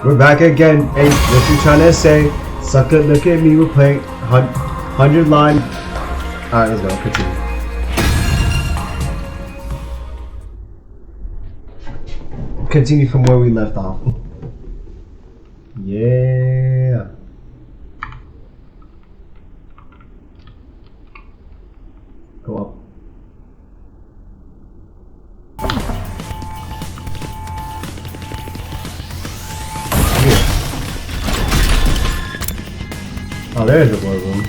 We're back again. Hey, what you trying to say? Sucker, look at me. We're playing 100 line. Alright, let's go. Continue. Continue from where we left off. Yeah. Go up. Oh, there's the war room.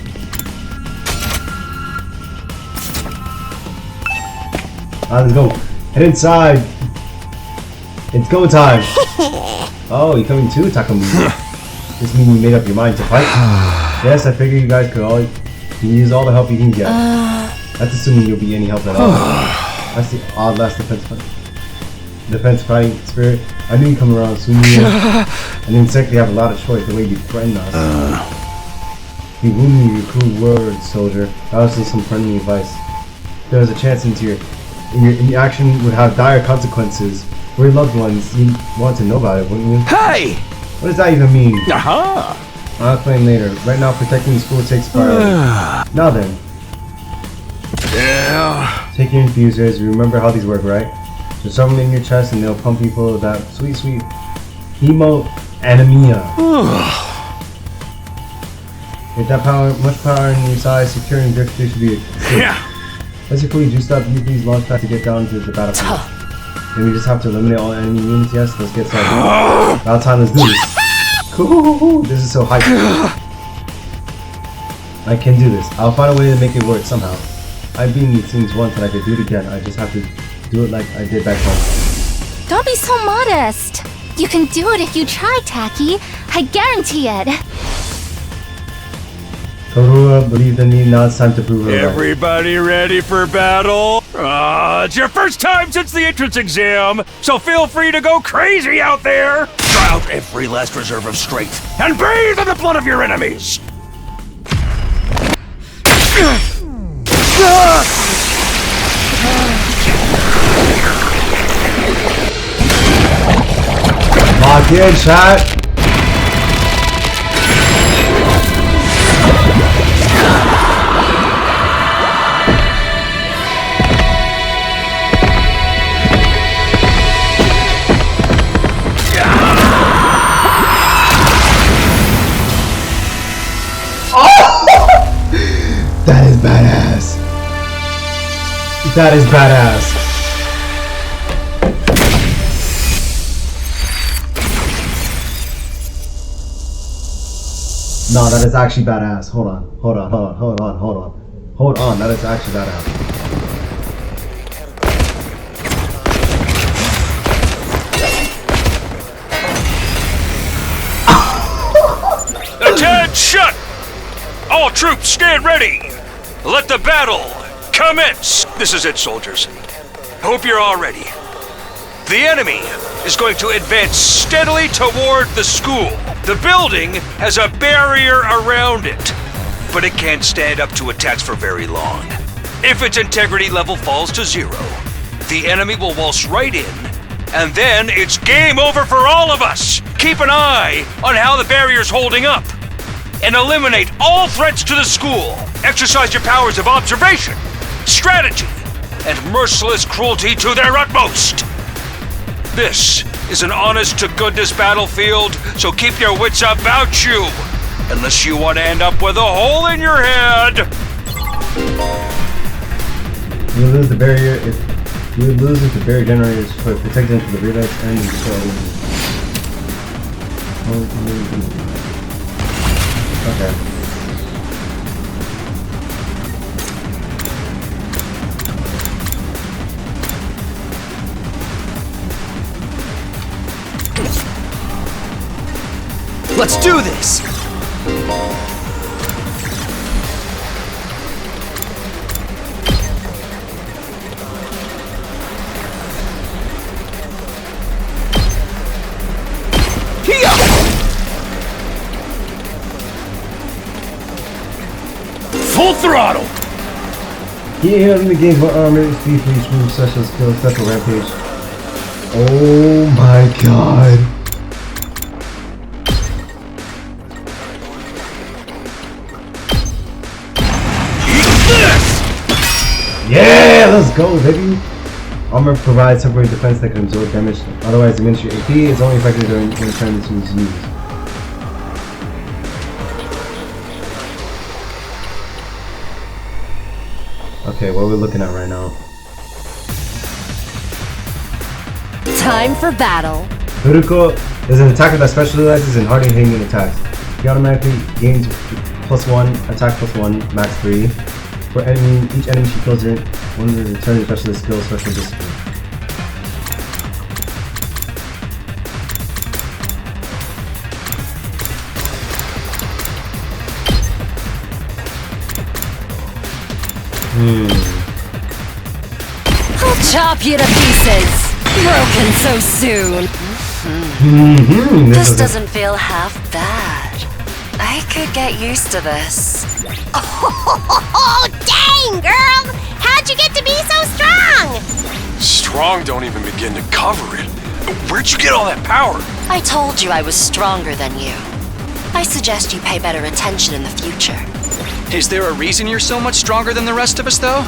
Let's go. Head inside. It's go time. Oh, you coming too, Takumi? This means you made up your mind to fight? Yes, I figure you guys could use all the help you can get. That's assuming you'll be any help at all. That's the odd last defense fighting spirit. I knew you'd come around soon. I didn't exactly have a lot of choice the way you threatened us. You wounded your cruel words, soldier. That was just some friendly advice. There was a chance your action would have dire consequences. We're loved ones. You want to know about it, wouldn't you? Hey! What does that even mean? I'll explain later. Right now, protecting the school takes priority. Now then. Yeah. Take your infusers. You remember how these work, right? Just shove them in your chest and they'll pump you full of that sweet, sweet hemoanemia. With that much power in your size, securing victory should be safe. Let's see if we juiced up. Use these launch pads to get down to the battlefield. Then we just have to eliminate all enemy units. Yes, let's get started. About time, let's do this. Cool. This is so hype. I can do this. I'll find a way to make it work somehow. I've been in these things once and I could do it again. I just have to do it like I did back home. Don't be so modest. You can do it if you try, Taki. I guarantee it. Korua, believe in me. Now it's time to prove it. Everybody ready for battle? It's your first time since the entrance exam, so feel free to go crazy out there. Draw out every last reserve of strength and bathe in the blood of your enemies. Lock in, chat. That is badass. That is badass. No, that is actually badass. Hold on. That is actually badass. Attention! All troops, stand ready! Let the battle commence! This is it, soldiers. Hope you're all ready. The enemy is going to advance steadily toward the school. The building has a barrier around it, but it can't stand up to attacks for very long. If its integrity level falls to 0, the enemy will waltz right in, and then it's game over for all of us! Keep an eye on how the barrier's holding up, and eliminate all threats to the school. Exercise your powers of observation, strategy, and merciless cruelty to their utmost. This is an honest-to-goodness battlefield, so keep your wits about you, unless you want to end up with a hole in your head. You lose the barrier if the barrier generators for protecting to the rear and okay. Let's do this! Full throttle! Here in the game for armor, speed for each move, special skill, special rampage. Oh my god. go, baby! Armor provides temporary defense that can absorb damage. Otherwise, diminish your AP. It's only effective during the turn this is used. Okay, what are we looking at right now? Time for battle. Ruruko is an attacker that specializes in hard hitting attacks. He automatically gains +1, attack +1, max 3. For each enemy she kills during one of the turn specialist skill special discipline. I'll chop you to pieces. Broken so soon. This doesn't feel half bad. I could get used to this. Oh, dang, girl! How'd you get to be so strong? Strong don't even begin to cover it. Where'd you get all that power? I told you I was stronger than you. I suggest you pay better attention in the future. Is there a reason you're so much stronger than the rest of us, though?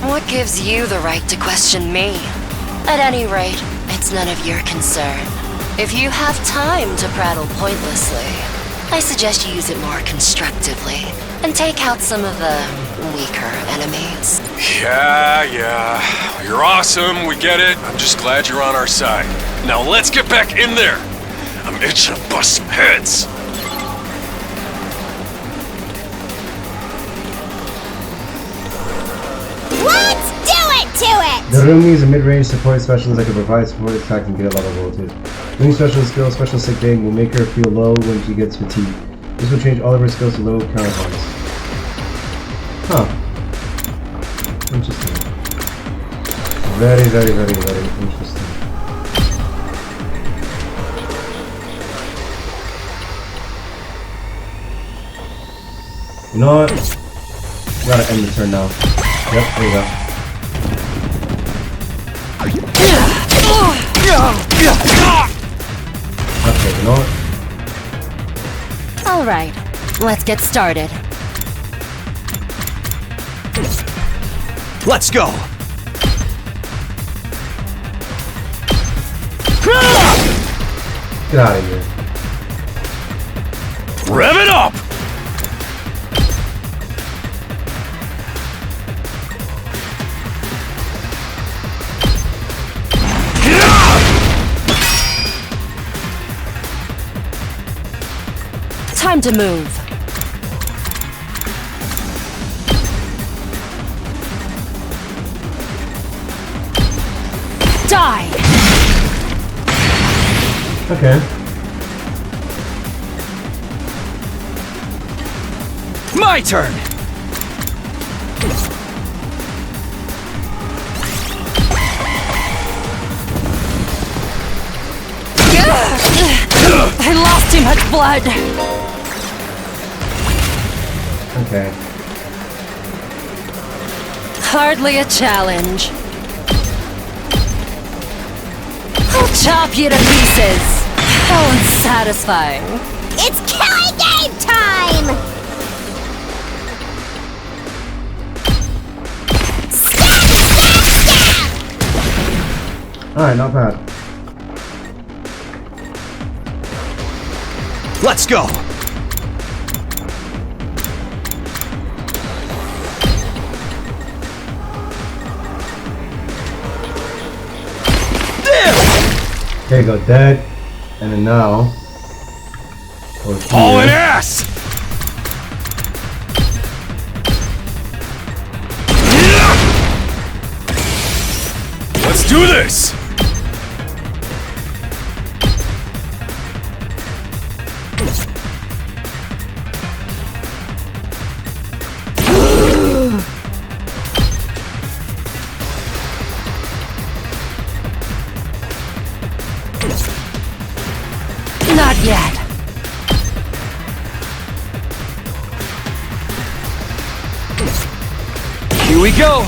What gives you the right to question me? At any rate, it's none of your concern. If you have time to prattle pointlessly, I suggest you use it more constructively and take out some of the weaker enemies. Yeah. You're awesome, we get it. I'm just glad you're on our side. Now let's get back in there. I'm itching to bust some heads. Let's do it to it! The Rumi is a mid-range support specialist that can provide support attacks and get a level voltage. Rumi special skill, Special Sick Day, will make her feel low when she gets fatigued. This will change all of her skills to low counterparts. Huh. Interesting. Very interesting. You know what? We gotta end the turn now. Yep, there you go. Okay, you know what? All right, let's get started. Let's go! Get out of here. Rev it up! Time to move. Die! Okay. My turn! I lost too much blood. Okay. Hardly a challenge. I'll chop you to pieces. How unsatisfying. It's killing game time! Alright, not bad. Let's go! There you go, dead. And then now. Hauling ass! Let's do this! Not yet. Here we go!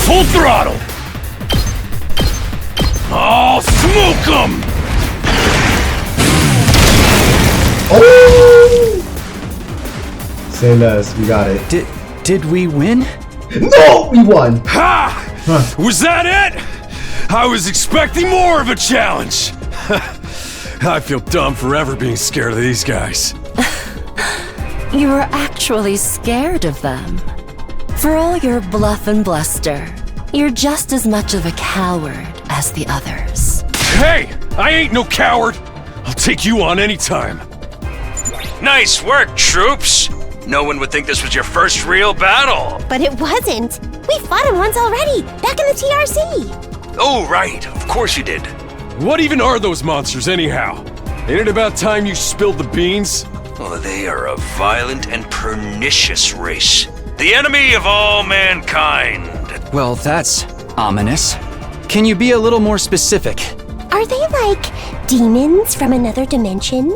Full throttle! I'll smoke 'em! Say less, we got it. Did we win? No! We won! Ha! Huh. Was that it? I was expecting more of a challenge. I feel dumb for ever being scared of these guys. You were actually scared of them. For all your bluff and bluster, you're just as much of a coward as the others. Hey! I ain't no coward! I'll take you on anytime. Nice work, troops! No one would think this was your first real battle. But it wasn't. We fought him once already, back in the TRC. Oh, right. Of course you did. What even are those monsters anyhow? Ain't it about time you spilled the beans? Oh, they are a violent and pernicious race. The enemy of all mankind. Well, that's ominous. Can you be a little more specific? Are they like demons from another dimension?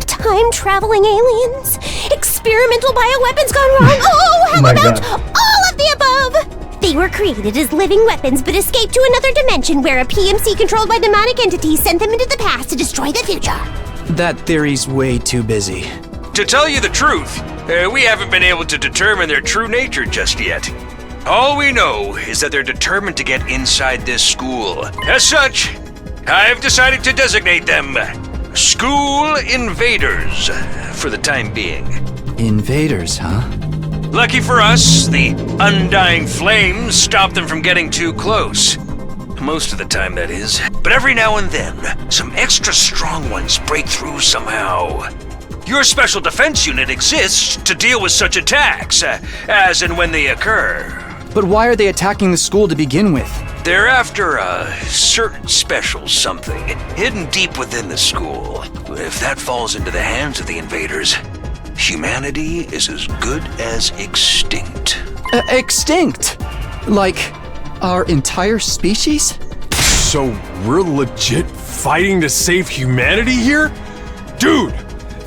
Time-traveling aliens? Experimental bioweapons gone wrong? Oh, how my about God. all of the above? They were created as living weapons but escaped to another dimension where a PMC controlled by demonic entities sent them into the past to destroy the future. That theory's way too busy. To tell you the truth, we haven't been able to determine their true nature just yet. All we know is that they're determined to get inside this school. As such, I've decided to designate them School Invaders for the time being. Invaders, huh? Lucky for us, the undying flames stop them from getting too close. Most of the time, that is. But every now and then, some extra strong ones break through somehow. Your special defense unit exists to deal with such attacks, as and when they occur. But why are they attacking the school to begin with? They're after a certain special something hidden deep within the school. If that falls into the hands of the invaders, humanity is as good as extinct. Extinct? Like our entire species? So we're legit fighting to save humanity here? Dude,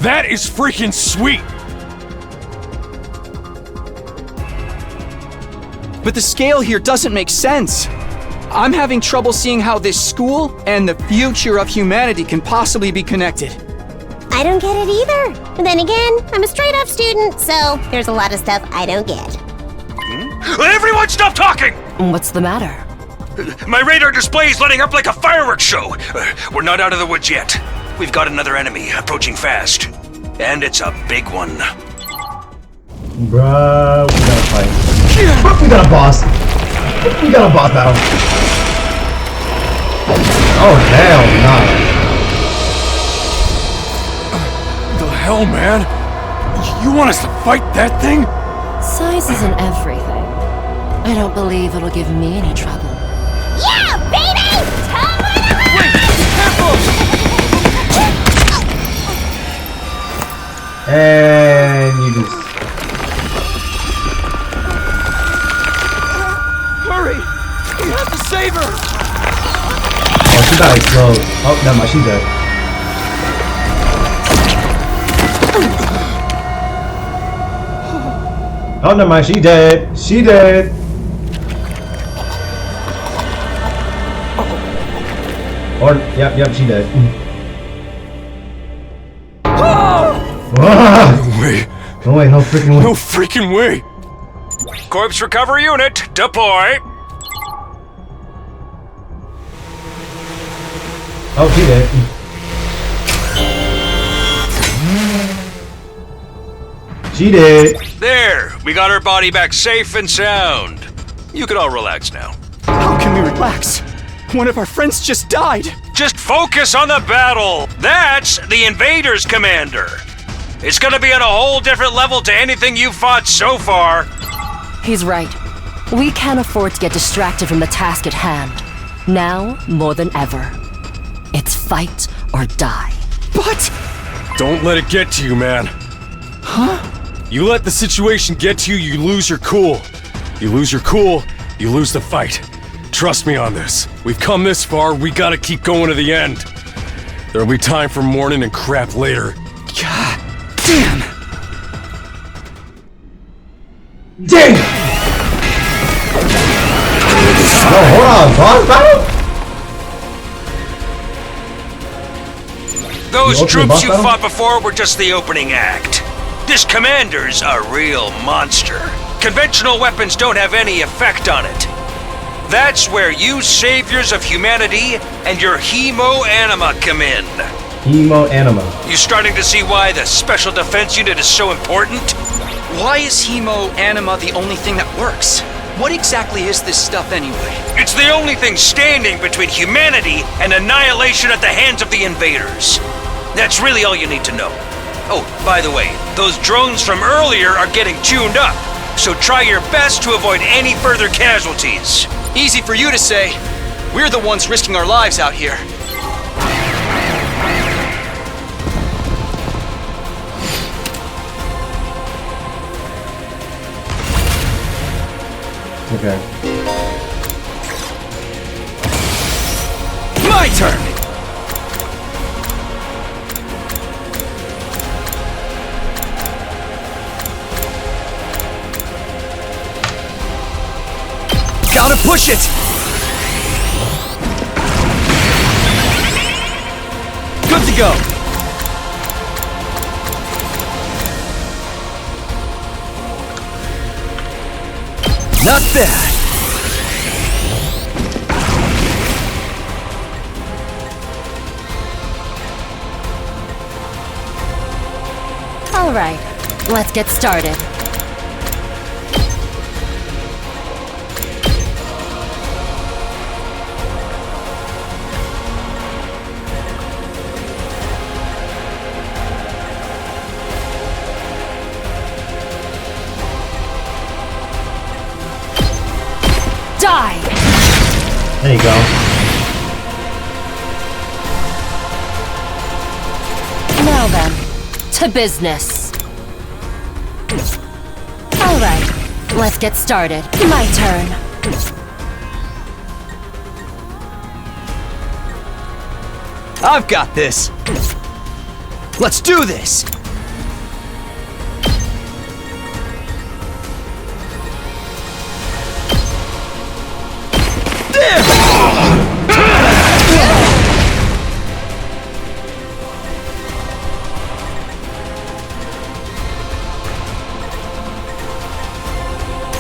that is freaking sweet! But the scale here doesn't make sense. I'm having trouble seeing how this school and the future of humanity can possibly be connected. I don't get it either. And then again, I'm a straight-up student, so there's a lot of stuff I don't get. Everyone stop talking! What's the matter? My radar display is lighting up like a fireworks show. We're not out of the woods yet. We've got another enemy approaching fast. And it's a big one. Bruh, we gotta fight. We got a boss. We got a boss battle. Oh, hell no. The hell, man? You want us to fight that thing? Size isn't everything. I don't believe it'll give me any trouble. Yeah, baby! Come on! And you just... Hurry! We have to save her! Oh, she died slow. Oh, never mind, she's dead. Oh, never mind, she dead. She dead. Or, yep, she dead. No way. No way, no freaking way. No freaking way. Corpse recovery unit, deploy. Oh, she dead. She did. There, we got her body back safe and sound. You can all relax now. How can we relax? One of our friends just died! Just focus on the battle. That's the Invaders, Commander. It's gonna be on a whole different level to anything you've fought so far. He's right. We can't afford to get distracted from the task at hand. Now, more than ever. It's fight or die. But... Don't let it get to you, man. Huh? You let the situation get to you, you lose your cool. You lose your cool, you lose the fight. Trust me on this. We've come this far, we gotta keep going to the end. There'll be time for mourning and crap later. God damn! Dang! No, hold on, boss battle? Those The ultimate troops boss you battle? fought before were just the opening act. This commander's a real monster. conventional weapons don't have any effect on it. That's where you saviors of humanity and your hemo-anima come in. Hemo-anima. You starting to see why the Special Defense Unit is so important? Why is hemo-anima the only thing that works? What exactly is this stuff anyway? It's the only thing standing between humanity and annihilation at the hands of the invaders. That's really all you need to know. Oh, by the way, those drones from earlier are getting tuned up, so try your best to avoid any further casualties. Easy for you to say. We're the ones risking our lives out here. Okay. My turn! Gotta push it! Good to go! Not bad! All right, let's get started. Die! There you go. Now then, to business. All right, let's get started. My turn. I've got this! Let's do this!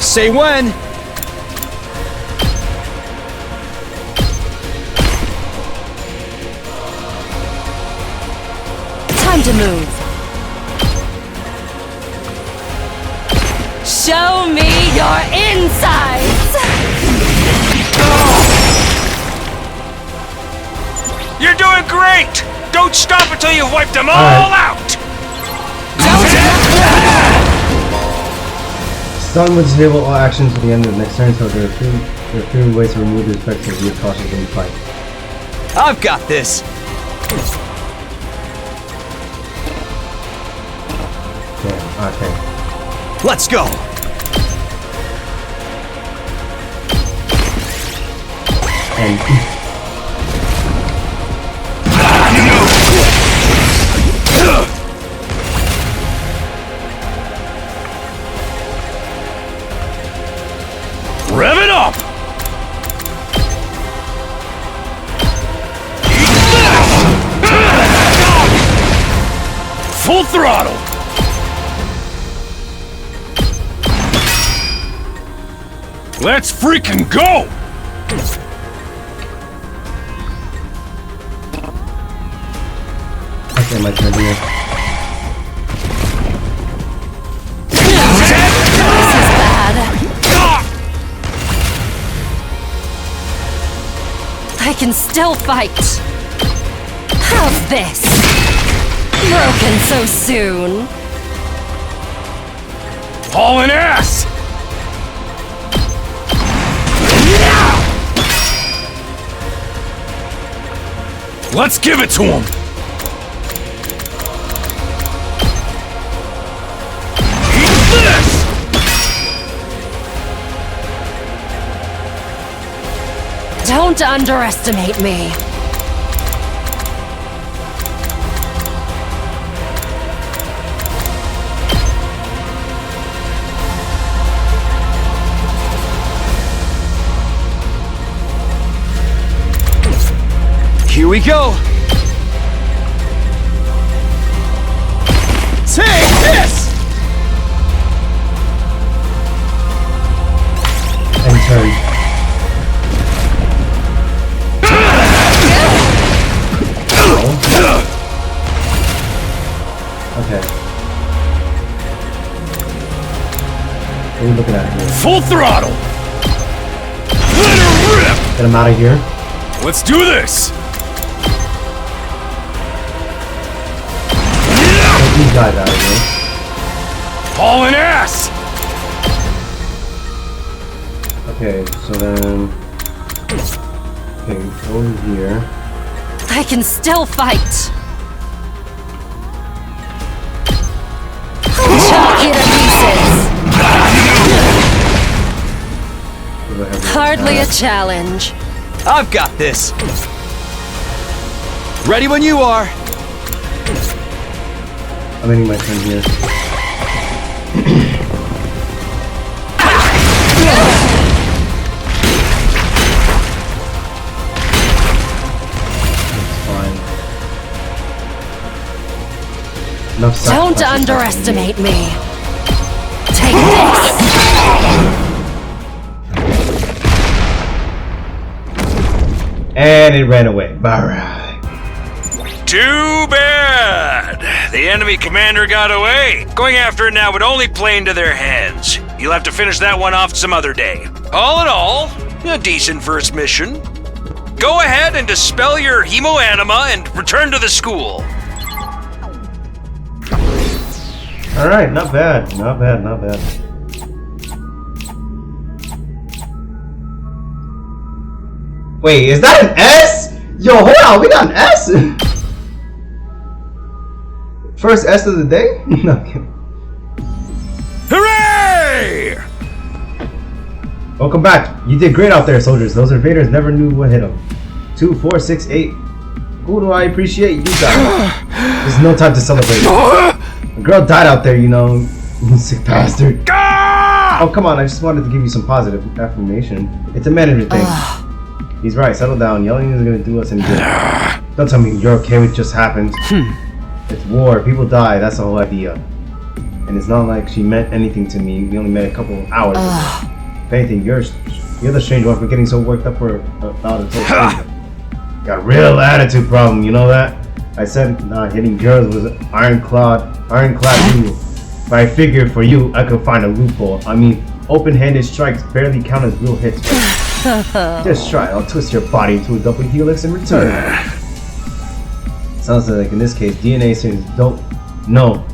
Say when! Time to move. Show me your insides! You're doing great! Don't stop until you've wiped them all out! Stun will disable all actions at the end of the next turn, so there are three ways to remove the effects of your cautious when you fight. I've got this! Okay. Let's go! And Rev it up! Full throttle! Let's freaking go! okay, my turn here. I can still fight. How's this? Broken so soon. Hauling ass! Let's give it to him! Eat this! Don't underestimate me. Here we go! Take this! are we looking at here? Full throttle! Let her rip! Get him out of here. Let's do this! Get these guys out of here. Hauling ass! Okay, so then... Okay, over here. I can still fight. Chop you to pieces. Hardly a challenge. I've got this. Ready when you are. I'm ending my turn here. Don't underestimate me. Take this. And it ran away. Alright. Too bad. The enemy commander got away. Going after it now would only play into their hands. You'll have to finish that one off some other day. All in all, a decent first mission. Go ahead and dispel your hemoanima and return to the school. Alright, not bad. Not bad, not bad. Wait, is that an S? Yo, hold on, we got an S? First S of the day? No, I'm kidding. Hooray! Welcome back. You did great out there, soldiers. Those invaders never knew what hit them. 2, 4, 6, 8. Who do I appreciate? You guys. There's no time to celebrate. A girl died out there, you know. You sick bastard. Oh, come on. I just wanted to give you some positive affirmation. It's a manager thing. He's right. Settle down. Yelling isn't going to do us any good. Don't tell me you're okay with just happened. It's war. People die. That's the whole idea. And it's not like she meant anything to me. We only met a couple of hours ago. If anything, you're the strange one for getting so worked up for about a total got a real attitude problem, you know that? I said hitting girls was ironclad rule. But I figured for you, I could find a loophole. I mean, open-handed strikes barely count as real hits. Just try. I'll twist your body into a double helix in return. Sounds like in this case, DNA students don't know.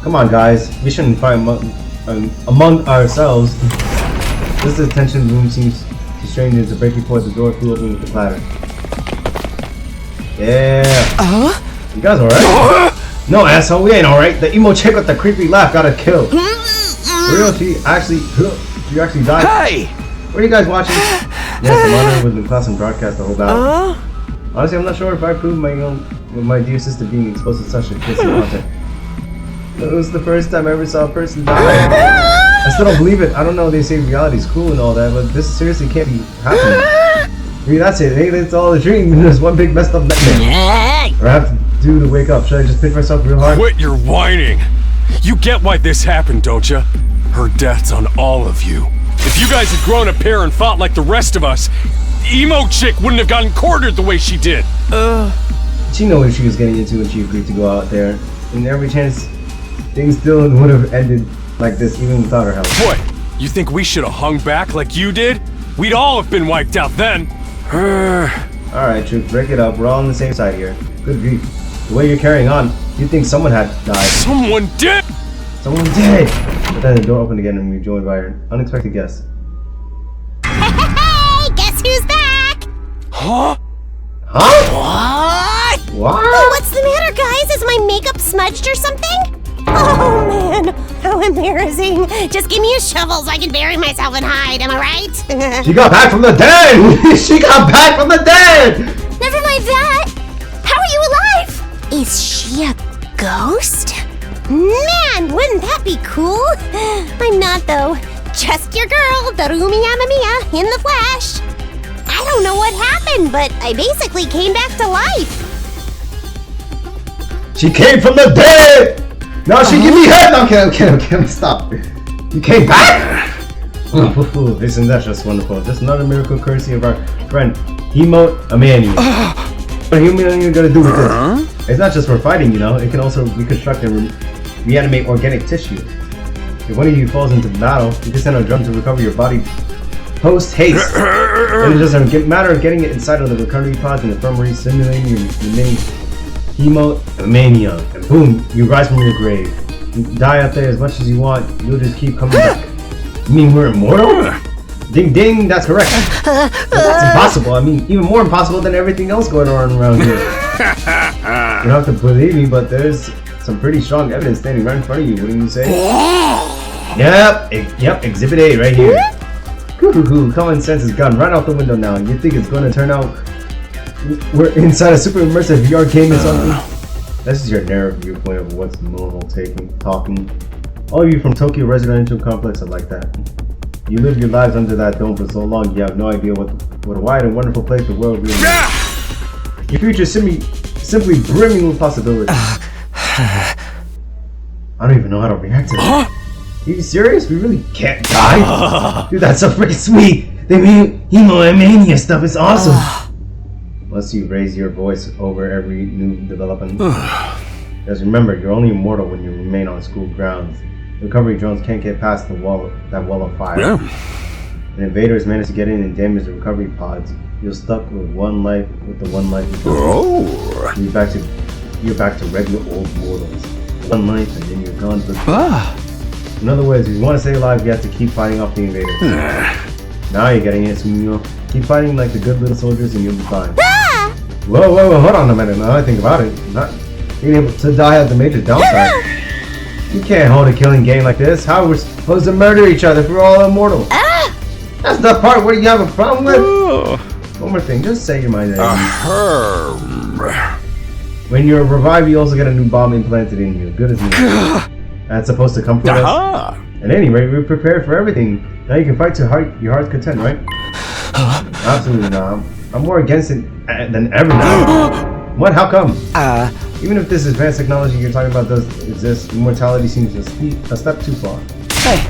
Come on, guys. We shouldn't fight among ourselves. This detention room seems too strange. There's a breaking point. The door flew open with the clatter. Yeah. You guys alright? No, asshole, we ain't alright. The emo chick with the creepy laugh got a kill. For real, she actually died. Hey! What are you guys watching? Yes, the monitor was in class and broadcast the whole battle. Honestly, I'm not sure if I proved my dear sister being exposed to such explicit content. It was the first time I ever saw a person die. I still don't believe it. I don't know, they say reality's cool and all that, but this seriously can't be happening. Maybe that's it. Maybe it's all a dream. There's one big messed up nightmare. Or I have to do to wake up. Should I just pinch myself real hard? Quit your whining! You get why this happened, don't you? Her death's on all of you. If you guys had grown a pair and fought like the rest of us, emo chick wouldn't have gotten quartered the way she did. She knew what she was getting into when she agreed to go out there. And every chance, things still would have ended like this even without her help. What? You think we should have hung back like you did? We'd all have been wiped out then. Alright, Troop, break it up. We're all on the same side here. Good grief. The way you're carrying on, you'd think someone had died. Someone did! Someone did! But then the door opened again and we were joined by an unexpected guest. Hey, guess who's back? Huh? Huh? What? Oh, what's the matter, guys? Is my makeup smudged or something? Oh, man. How embarrassing. Just give me a shovel so I can bury myself and hide, am I right? She got back from the dead! She got back from the dead! Never mind that. How are you alive? Is she a ghost? Man, wouldn't that be cool? I'm not, though. Just your girl, Darumi Amamiya, in the flesh. I don't know what happened, but I basically came back to life. She came from the dead! Now she give me head! Okay, stop. You came back? Isn't that just wonderful? Just another miracle courtesy of our friend, Himo Amani. What are you gonna do with this? It's not just for fighting, you know. It can also reconstruct and reanimate organic tissue. If one of you falls into battle, you can send a drum to recover your body post haste. And it doesn't matter of getting it inside of the recovery pods and infirmary, simulating your remaining hemomania. And boom, you rise from your grave. You die out there as much as you want, you'll just keep coming back. You mean we're immortal? Ding ding, that's correct. But that's impossible. I mean, even more impossible than everything else going on around here. You don't have to believe me, but there's some pretty strong evidence standing right in front of you, wouldn't you say? Yep, Exhibit A right here. Common sense is gone right out the window now. You think it's going to turn out we're inside a super immersive VR game or something? This is your narrow viewpoint of what's normal talking. All of you from Tokyo Residential Complex are like that. You live your lives under that dome for so long, you have no idea what a wide and wonderful place the world really is. Your future is simply brimming with possibilities. I don't even know how to react to that. Are you serious? We really can't die? Dude, that's so freaking sweet. They mean hemomania stuff is awesome. Unless you raise your voice over every new development. Just remember, you're only immortal when you remain on school grounds. Recovery drones can't get past that wall of fire. And invaders manage to get in and damage the recovery pods. You're stuck with the one life. You're back to regular old mortals. One life and then you're gone. In other words, if you want to stay alive, you have to keep fighting off the invaders. Now you're getting it, Sumio. Keep fighting like the good little soldiers and you'll be fine. Whoa, hold on a minute. Now I think about it. Not being able to die has the major downside. You can't hold a killing game like this. How are we supposed to murder each other if we're all immortal? That's the part where you have a problem with. One more thing, just say your mind. When you're revived, you also get a new bomb implanted in you. Good as new. That's supposed to comfort us. At any rate, we're prepared for everything. Now you can fight to your heart's content, right? Absolutely not. I'm more against it than ever now. What? How come? Even if this advanced technology you're talking about does exist, immortality seems a step too far. Hey.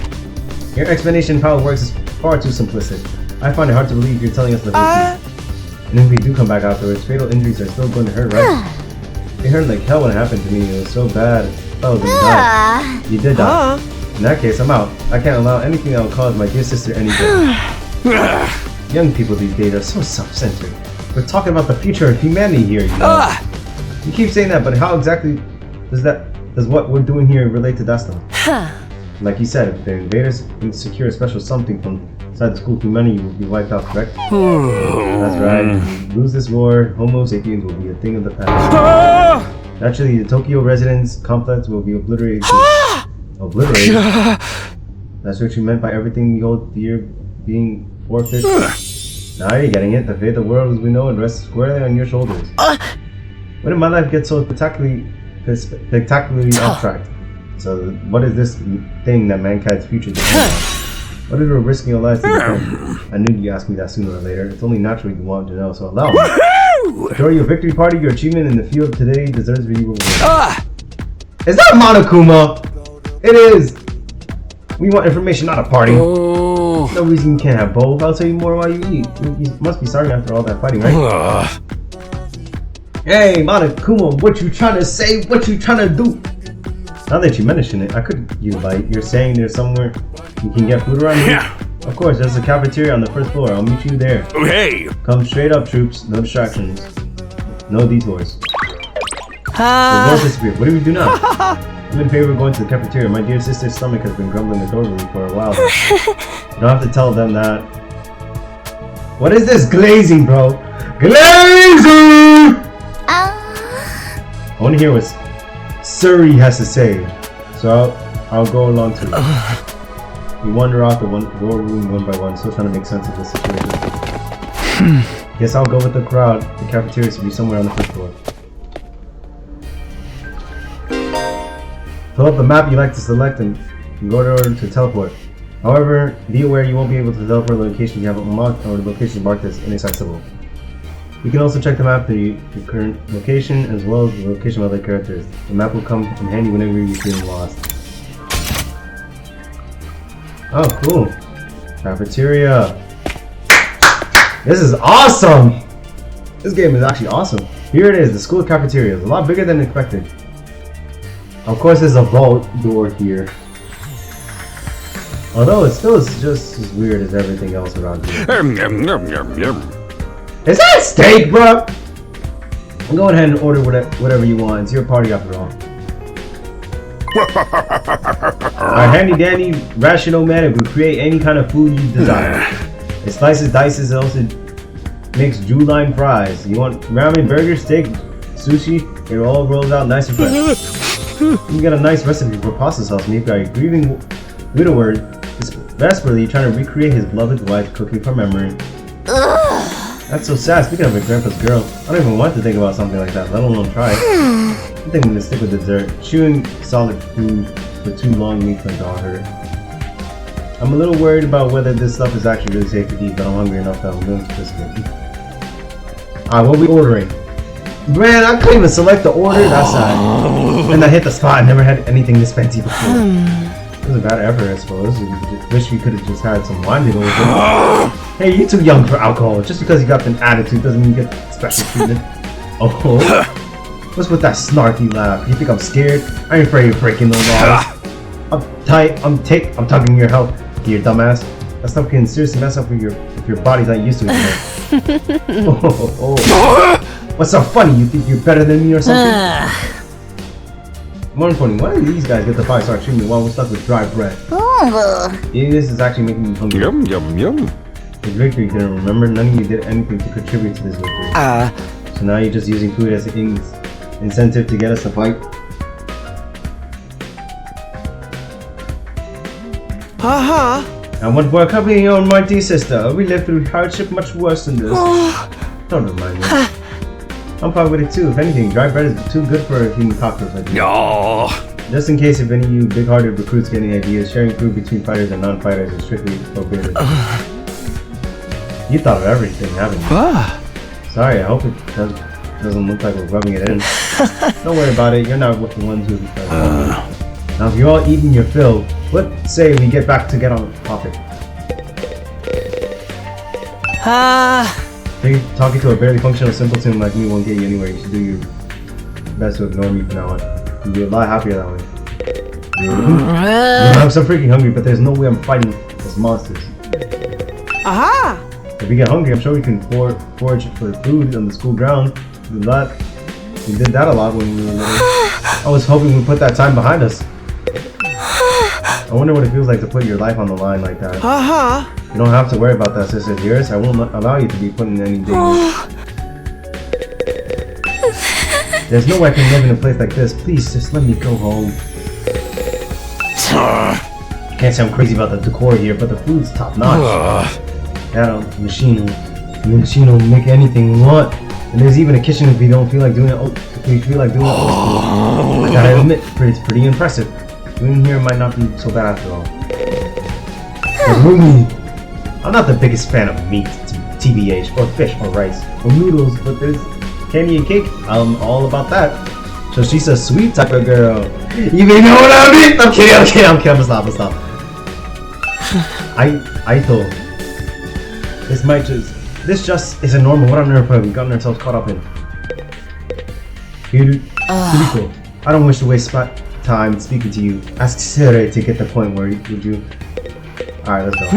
Your explanation of how it works is far too simplistic. I find it hard to believe you're telling us the truth. And if we do come back afterwards, fatal injuries are still going to hurt, right? It hurt like hell when it happened to me. It was so bad. I was gonna die. You did die. In that case, I'm out. I can't allow anything that will cause my dear sister any pain. Young people these days are so self-centered. We're talking about the future of humanity here, you know. You keep saying that, but how exactly does what we're doing here relate to that stuff? Like you said, if the invaders can secure a special something from inside the school, humanity will be wiped out, correct? That's right. If we lose this war, Homo sapiens will be a thing of the past. Naturally, the Tokyo Residence Complex will be obliterated. Obliterated? That's what you meant by everything we hold dear being forfeit? Now you're getting it. The fate of the world as we know it rests squarely on your shoulders. When did my life get so spectacularly abstract? So what is this thing that mankind's future depends on? What is we're risking our lives to defend? I knew you'd ask me that sooner or later. It's only natural you want to know, so allow me. During your victory party, your achievement in the field today deserves to be rewarded. Is that Monokuma? It is! We want information, not a party. No reason you can't have both. I'll tell you more while you eat. You must be sorry after all that fighting, right? Hey, Monokuma, what you trying to say? What you trying to do? Now that you mention it, I could use a bite. You're saying there's somewhere you can get food around here? Of course, there's a cafeteria on the first floor. I'll meet you there. Hey! Come straight up, troops. No distractions. No detours. The voice disappeared. What do we do now? I'm in favor of going to the cafeteria. My dear sister's stomach has been grumbling adorably for a while now. You don't have to tell them that. What is this glazing, bro? Glazing! I want to hear what Suri has to say, so I'll go along too. We wander off the war room one by one, still trying to make sense of the situation. Guess I'll go with the crowd. The cafeteria should be somewhere on the first floor. Fill up the map you like to select and go to order to teleport. However, be aware you won't be able to teleport locations you have unlocked or locations marked as inaccessible. You can also check the map to your current location as well as the location of other characters. The map will come in handy whenever you're feeling lost. Oh, cool. Cafeteria. This is awesome! This game is actually awesome. Here it is, the school cafeteria. It's a lot bigger than expected. Of course, there's a vault door here. Although it's still just as weird as everything else around here. Is that a steak, bro? Go ahead and order whatever you want. It's your party after all. Our handy-dandy Ration-O-Matic will create any kind of food you desire. It slices, dices, also makes Juline fries. You want ramen, burger, steak, sushi? It all rolls out nice and fresh. You get a nice recipe for pasta sauce made by a grieving widower is desperately trying to recreate his beloved wife cooking from memory. That's so sad. Speaking of a grandpa's girl, I don't even want to think about something like that, let alone try it. I think I'm gonna stick with dessert. Chewing solid food for too long makes my daughter. I'm a little worried about whether this stuff is actually really safe to eat, but I'm hungry enough that I'm willing to risk it. Alright, what are we ordering? Man, I couldn't even select the order. That's sad. And I hit the spot. I never had anything this fancy before. It was a bad effort, I suppose. Wish we could have just had some wine to go with it. Hey, you're too young for alcohol. Just because you got an attitude doesn't mean you get special treatment. Oh. What's with that snarky laugh? You think I'm scared? I ain't afraid of breaking no laws. I'm tight. I'm talking your health here, dumbass. That stuff can seriously mess up if your body's not used to it. What's so funny? You think you're better than me or something? More importantly, why did these guys get the 5-star treatment while we're stuck with dry bread? Eating this is actually making me hungry. Yum, yum, yum. This victory you didn't remember. None of you did anything to contribute to this victory. So now you're just using food as an incentive to get us to fight? I want to accompany your mighty sister. We lived through hardship much worse than this. Don't remind me. I'm fine with it too. If anything, dry bread is too good for a human cockroach like you. Just in case if any of you big-hearted recruits get any ideas, sharing food between fighters and non-fighters is strictly prohibited. You thought of everything, haven't you? Sorry, I hope it doesn't look like we're rubbing it in. Don't worry about it. You're not the ones who. Now, if you're all eating your fill, let's say we get back to get on topic. Talking to a barely functional simpleton like me won't get you anywhere. You should do your best to ignore me from now on. You'll be a lot happier that way. I'm so freaking hungry, but there's no way I'm fighting those monsters. If we get hungry, I'm sure we can forage for food on the school ground. We did that a lot when we were little. I was hoping we put that time behind us. I wonder what it feels like to put your life on the line like that. You don't have to worry about that, sister dearest. I won't allow you to be put in any danger. There's no way I can live in a place like this. Please, just let me go home. I can't say I'm crazy about the decor here, but the food's top notch. That machine will make anything we want. And there's even a kitchen if we don't feel like doing it. I gotta admit, it's pretty impressive. Doing here might not be so bad after all. I'm not the biggest fan of meat, TBH, or fish, or rice, or noodles, but there's candy and cake. I'm all about that. So she's a sweet type of girl. You may know what I mean? I'm kidding. I'm stop. I thought this just isn't normal. What on earth have we gotten ourselves caught up in? Kiriko, I don't wish to waste time speaking to you. Ask Sere to get the point where would you? Alright, let's go.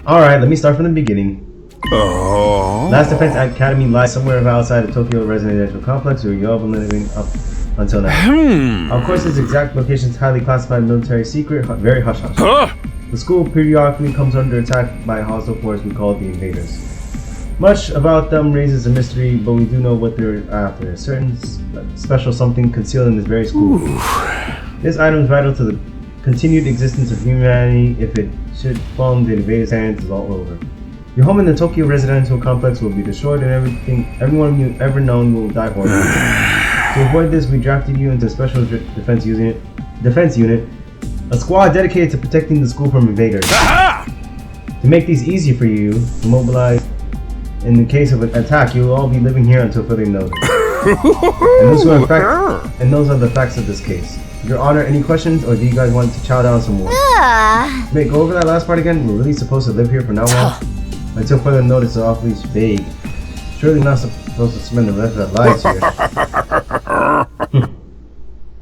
Alright, let me start from the beginning. Last Defense Academy lies somewhere outside the Tokyo residential complex where you all been living up until now. Of course, its exact location is highly classified military secret, very hush-hush. The school periodically comes under attack by a hostile force we call the Invaders. Much about them raises a mystery, but we do know what they're after. A certain special something concealed in this very school. This item is vital to the continued existence of humanity. If it should fall into the Invaders' hands, it's all over. Your home in the Tokyo residential complex will be destroyed and everyone you've ever known will die horribly. To avoid this, we drafted you into a special defense unit. A squad dedicated to protecting the school from invaders. To make these easier for you to mobilize in the case of an attack, you will all be living here until further notice. And those are the facts of this case. Your Honor, any questions, or do you guys want to chow down some more? Wait, go over that last part again. We're really supposed to live here from now on? Until further notice is awfully vague. Surely not supposed to spend the rest of our lives here.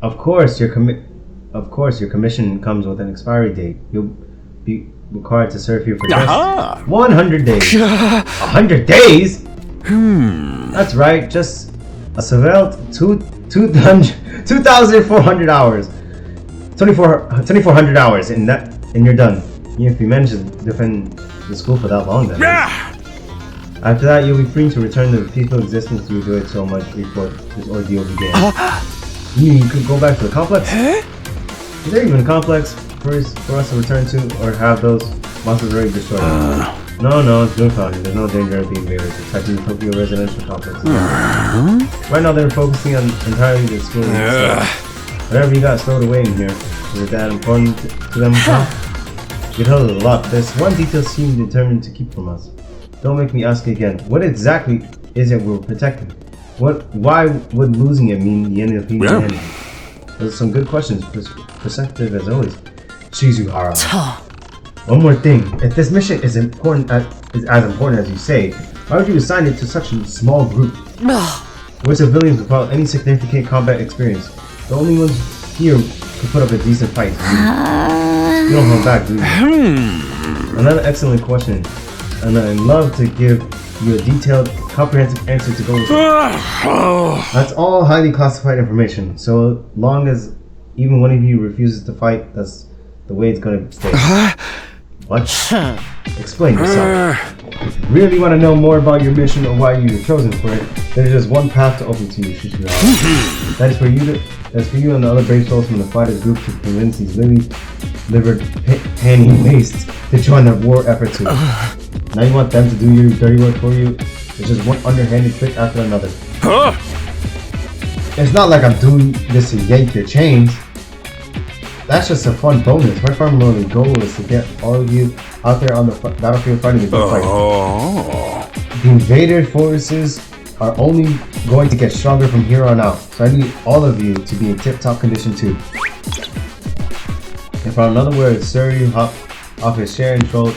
Of course, your commission comes with an expiry date. You'll be required to serve here for just 100 days. 100 days? That's right, just a svelte 2,400 hours. 2,400 hours, and you're done. If you manage to defend the school for that long, then. After that, you'll be free to return to the peaceful existence you enjoyed so much before this ordeal began. You could go back to the complex? Is there even a complex for us to return to, or have those monsters already destroyed? No, it's Doom Foundry. There's no danger of being invaders. It's attacking the Tokyo residential complex. Right now, they're focusing on entirely the school. Whatever you got stowed away in here, is that important to them? You've held it a lot. There's one detail seem determined to keep from us. Don't make me ask again. What exactly is it we're protecting? Why would losing it mean the end of the enemy? Those are some good questions. Perceptive as always. Shizuhara. One more thing. If this mission is as important as you say, why would you assign it to such a small group? We're civilians without any significant combat experience. The only ones here who put up a decent fight. You don't hold back, do you? Another excellent question, and I'd love to give you a detailed, comprehensive answer to go with it. That's all highly classified information, so long as even one of you refuses to fight, that's the way it's gonna stay. What? Explain yourself. If you really want to know more about your mission or why you were chosen for it, there's just one path to open to you, Shizuhara. That's for you and the other brave souls from the fighters group to convince these lily-livered panty wastes to join the war effort too. Now you want them to do your dirty work for you? It's just one underhanded trick after another. It's not like I'm doing this to yank your chains. That's just a fun bonus. My primary goal is to get all of you out there on the battlefield fighting the good fight. The invader forces are only going to get stronger from here on out, so I need all of you to be in tip-top condition too. And for another word, sir, you hop off his chair and troll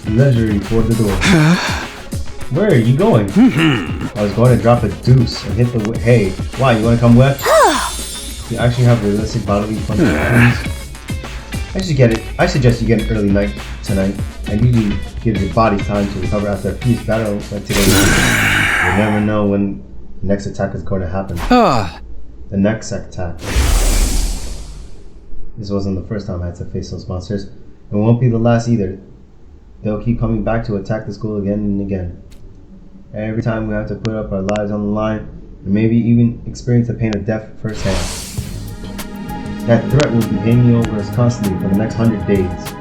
leisurely toward the door. Where are you going? I was going to drop a deuce and hit the hey, why, you want to come wet? You actually have realistic bodily functions. I suggest you get an early night tonight, and you give your body time to recover after a fierce battle like today. You never know when the next attack is going to happen. The next attack. This wasn't the first time I had to face those monsters. It won't be the last either. They'll keep coming back to attack the school again and again. Every time we have to put up our lives on the line, and maybe even experience the pain of death firsthand. That threat will be hanging over us constantly for the next 100 days.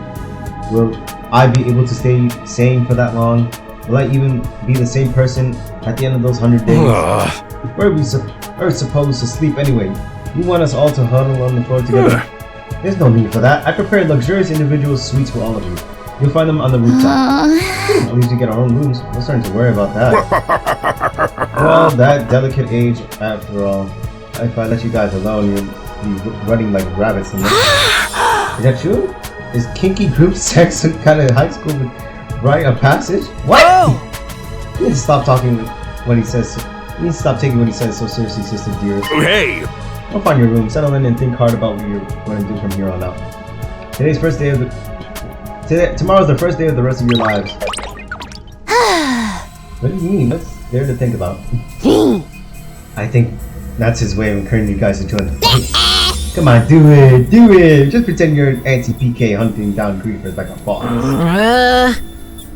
Will I be able to stay sane for that long? Will I even be the same person at the end of those 100 days? Where are we supposed to sleep anyway? You want us all to huddle on the floor together? There's no need for that. I prepared luxurious individual suites for all of you. You'll find them on the rooftop. At least we get our own rooms. We're starting to worry about that. Well, that delicate age, after all. If I let you guys alone, you'll be running like rabbits. Is that true? Is kinky group sex some kind of high school rite of passage? What? You need to stop talking when he says. You need to stop taking what he says so seriously, sister dearest. Hey! Go find your room, settle in, and think hard about what you're going to do from here on out. Tomorrow's the first day of the rest of your lives. What do you mean? What's there to think about? I think that's his way of encouraging you guys to join the fight. Come on, do it! Just pretend you're an anti-PK hunting down griefers like a boss.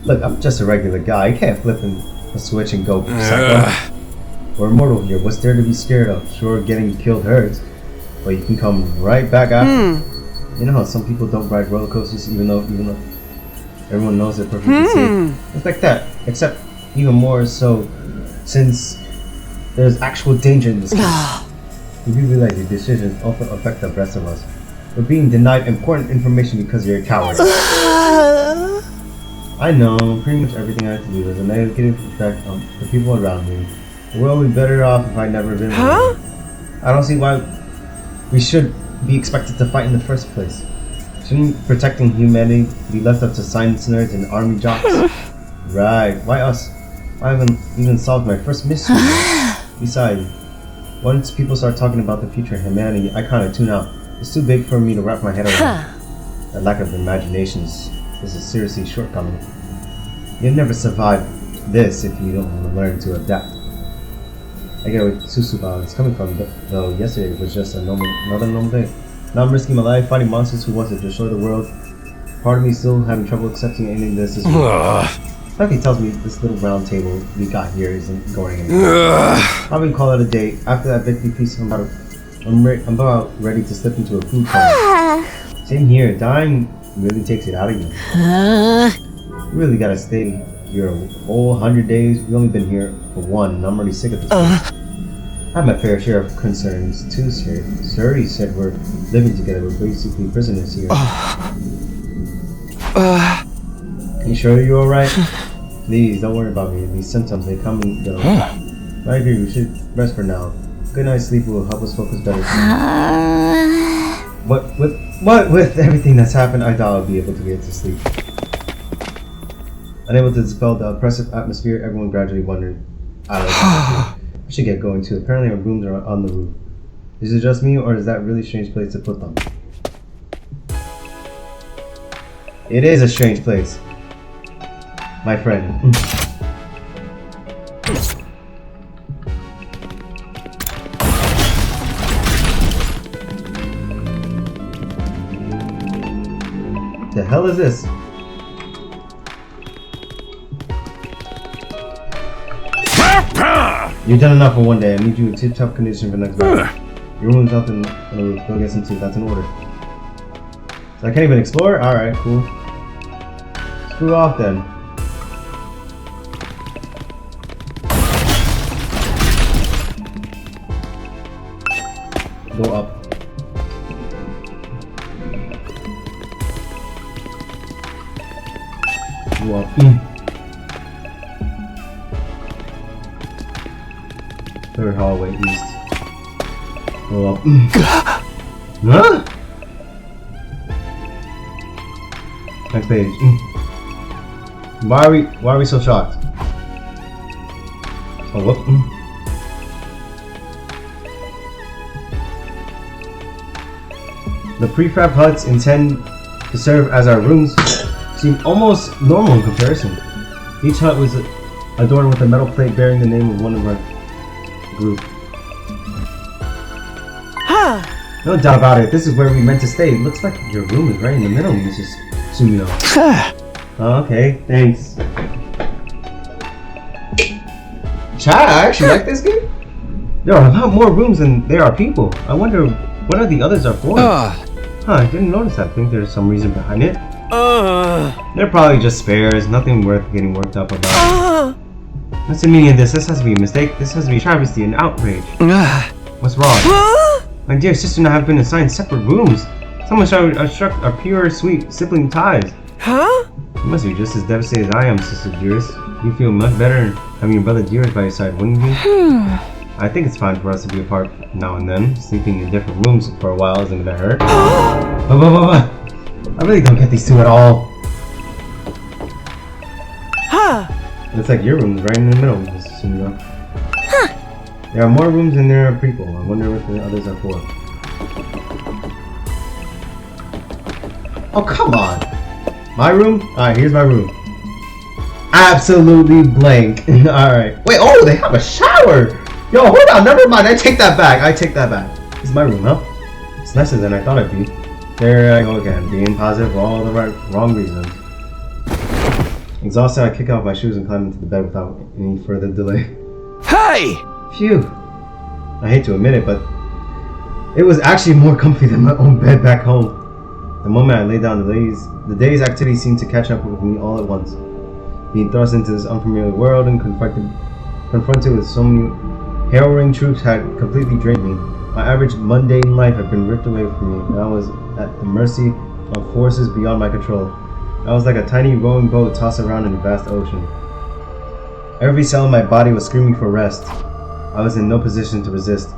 Look, I'm just a regular guy. I can't flip a switch and go psycho. We're immortal here. What's there to be scared of? Sure, getting killed hurts, but you can come right back after. You know how some people don't ride roller coasters even though everyone knows they're perfectly safe? It's like that, except even more so since there's actual danger in this case. You do realize your decisions often affect the rest of us. We're being denied important information because you're a coward. I know, pretty much everything I have to do has a negative effect on the people around me. The world would be better off if I'd never been here. I don't see why we should be expected to fight in the first place. Shouldn't protecting humanity be left up to science nerds and army jocks? Right, why us? I haven't even solved my first mystery yet. Besides, once people start talking about the future of humanity, I kinda tune out. It's too big for me to wrap my head around. That lack of imagination is is a seriously shortcoming. You'll never survive this if you don't learn to adapt. I get where Susuba is coming from, though yesterday was just another normal day. Now I'm risking my life fighting monsters who want to destroy the world. Part of me still having trouble accepting anything this is. Lucky tells me this little round table we got here isn't going anywhere. Probably call it a day. After that victory feast, I'm about ready to slip into a food coma. Same here. Dying really takes it out of you. You really gotta stay here a whole 100 days. We've only been here for one, and I'm already sick of this place. I have my fair share of concerns too, sir. Suri said we're living together. We're basically prisoners here. You sure you're alright? Please, don't worry about me. These symptoms, they come and go. I agree, we should rest for now. Good night's sleep will help us focus better. With everything that's happened, I thought I'd be able to get to sleep. Unable to dispel the oppressive atmosphere, everyone gradually wandered out of the atmosphere. I should get going too. Apparently our rooms are on the roof. Is it just me, or is that a really strange place to put them? It is a strange place, my friend. The hell is this? You've done enough for one day. I need you in tip-top condition for next battle. Your room's up in the roof. Go get some sleep. That's an order. So I can't even explore? Alright, cool. Screw off then. Go up. Go up. Third hallway east. Go up. Huh? Next page. Why are we so shocked? Oh, whoop. The prefab huts intend to serve as our rooms seem almost normal in comparison. Each hut was adorned with a metal plate bearing the name of one of our group. No doubt about it, this is where we meant to stay. It looks like your room is right in the middle, Mrs. Sumio. Okay, thanks. Chat, I actually like this game. There are a lot more rooms than there are people. I wonder what are the others are for. I didn't notice that. I think there's some reason behind it. They're probably just spares, nothing worth getting worked up about. What's the meaning of this? This has to be a mistake. This has to be a travesty, an outrage. What's wrong? My dear sister and I have been assigned separate rooms. Someone should obstruct our pure, sweet sibling ties. You must be just as devastated as I am, Sister Dearest. You feel much better having your brother Dearest by your side, wouldn't you? I think it's fine for us to be apart now and then. Sleeping in different rooms for a while isn't gonna hurt. I really don't get these two at all. Looks like your room is right in the middle, Mrs. Sumio. There are more rooms than there are people. I wonder what the others are for. Oh, come on! My room? Alright, here's my room. Absolutely blank. Alright. Wait, oh, they have a shower! Yo, hold on, never mind. I take that back. This is my room, huh? It's nicer than I thought it'd be. There I go again, being positive for all the wrong reasons. Exhausted, I kick off my shoes and climb into the bed without any further delay. Hey! Phew. I hate to admit it, but it was actually more comfy than my own bed back home. The moment I lay down, the day's activities seemed to catch up with me all at once. Being thrust into this unfamiliar world and confronted with so many harrowing truths had completely drained me. My average mundane life had been ripped away from me, and I was at the mercy of forces beyond my control. I was like a tiny rowing boat tossed around in a vast ocean. Every cell in my body was screaming for rest. I was in no position to resist.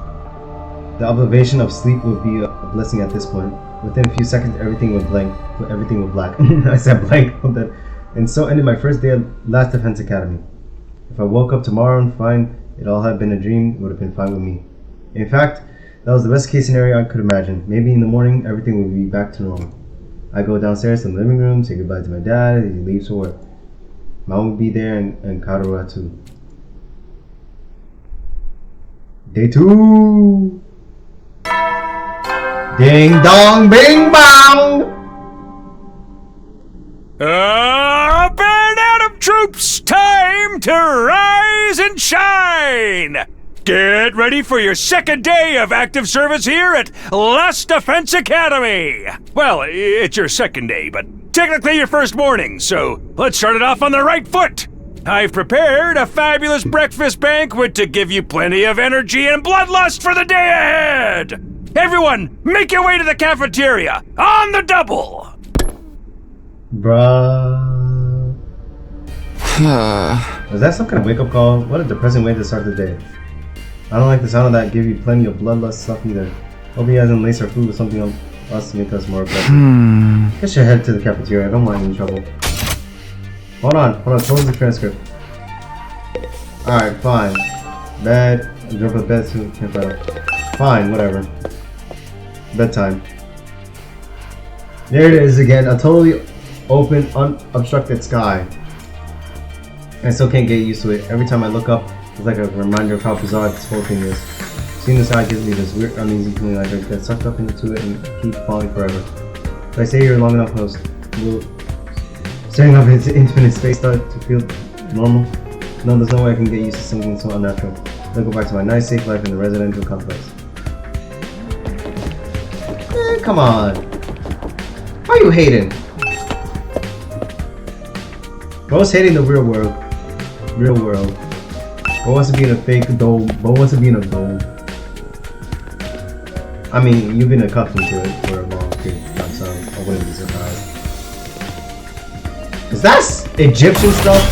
The obligation of sleep would be a blessing at this point. Within a few seconds, everything went blank. Everything went black. I said blank. And so ended my first day at Last Defense Academy. If I woke up tomorrow and find it all had been a dream, it would have been fine with me. In fact, that was the best case scenario I could imagine. Maybe in the morning, everything would be back to normal. I go downstairs to the living room, say goodbye to my dad as he leaves for work. Mom will be there and Karura too. Day 2. Ding dong bing bong! Up and Atom troops! Time to rise and shine! Get ready for your second day of active service here at Last Defense Academy! Well, it's your second day, but technically your first morning, so let's start it off on the right foot! I've prepared a fabulous breakfast banquet to give you plenty of energy and bloodlust for the day ahead! Everyone, make your way to the cafeteria, on the double! Bruh. Was that some kind of wake-up call? What a depressing way to start the day. I don't like the sound of that give you plenty of bloodlust stuff either. Hope he hasn't laced our food with something else to make us more aggressive. I should head to the cafeteria, I don't want any trouble. Hold on, close the transcript. Alright, fine. Bed, jump to bed soon, can't better. Fine, whatever. Bedtime. There it is again, a totally open, unobstructed sky. I still can't get used to it. Every time I look up, it's like a reminder of how bizarre this whole thing is. Seeing the sky gives me this weird, uneasy feeling like I get sucked up into it and keep falling forever. If I stay here long enough, will staring up into infinite space start to feel normal? No, there's no way I can get used to something so unnatural. I'll go back to my nice, safe life in the residential complex. Come on. Why are you hating? Bro's hating the real world. Real world. Bro wants to be in a fake dome. Bro wants to be in a dome. I mean, you've been accustomed to it for a long period of time, so I wouldn't be surprised. Is that Egyptian stuff?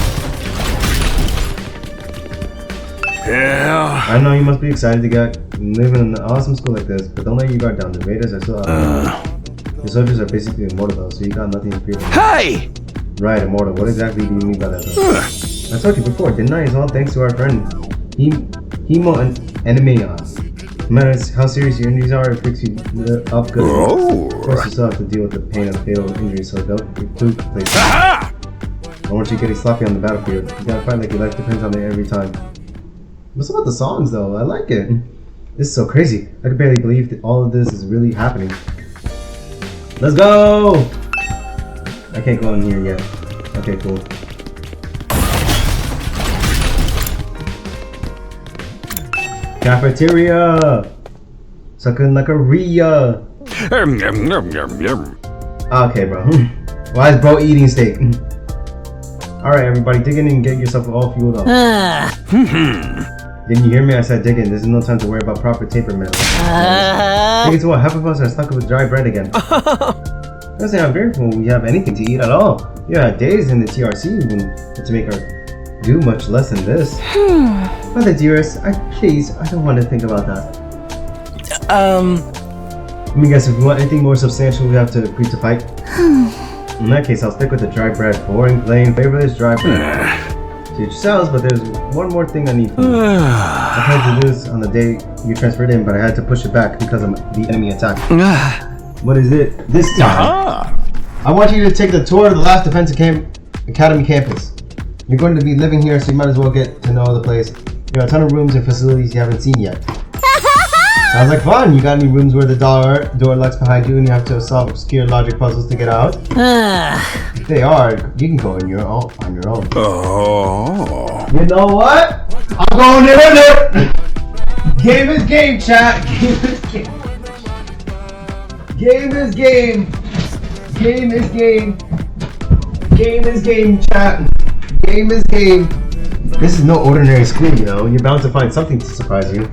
Yeah. I know you must be excited to get living in an awesome school like this, but don't let your guard down. The Raiders are still out there. The soldiers are basically immortal though, so you got nothing to fear. Hey! Right, immortal. What exactly do you mean by that though? I told you before, didn't I? It's all thanks to our friend Hemo and Enemia. No matter how serious your injuries are, it picks you up good. Of course, you still have to deal with the pain of fatal injuries, so don't get too complacent. I don't want you getting sloppy on the battlefield. You gotta fight like your life depends on it every time. What's about the songs though? I like it. This is so crazy. I can barely believe that all of this is really happening. Let's go! I can't go in here yet. Okay, cool. Cafeteria! Sakanacaria! Okay, bro. Why is bro eating steak? Alright, everybody, dig in and get yourself all fueled up. Didn't you hear me? I said dig in. There's no time to worry about proper taper metal. Dig into what? Half of us are stuck with dry bread again. I'm saying I'm grateful we have anything to eat at all. You had days in the TRC even to make our do much less than this. Mother dearest, please, I don't want to think about that. Let me guess, if we want anything more substantial, we have to agree to fight. In that case, I'll stick with the dry bread. Boring, plain, flavorless dry bread. To yourselves, but there's one more thing I need from you. I tried to do this on the day you transferred in, but I had to push it back because of the enemy attack. What is it this time? I want you to take the tour of the Last Defense Academy campus. You're going to be living here, so you might as well get to know the place. There are a ton of rooms and facilities you haven't seen yet. Sounds like fun. You got any rooms where the door locks behind you and you have to solve obscure logic puzzles to get out? If they are, you can go on your own. Oh. You know what? I'm going there. Game is game, chat. Game is game. Game is game. Game is game. Game is game, chat. Game is game. This is no ordinary school, you know. You're bound to find something to surprise you.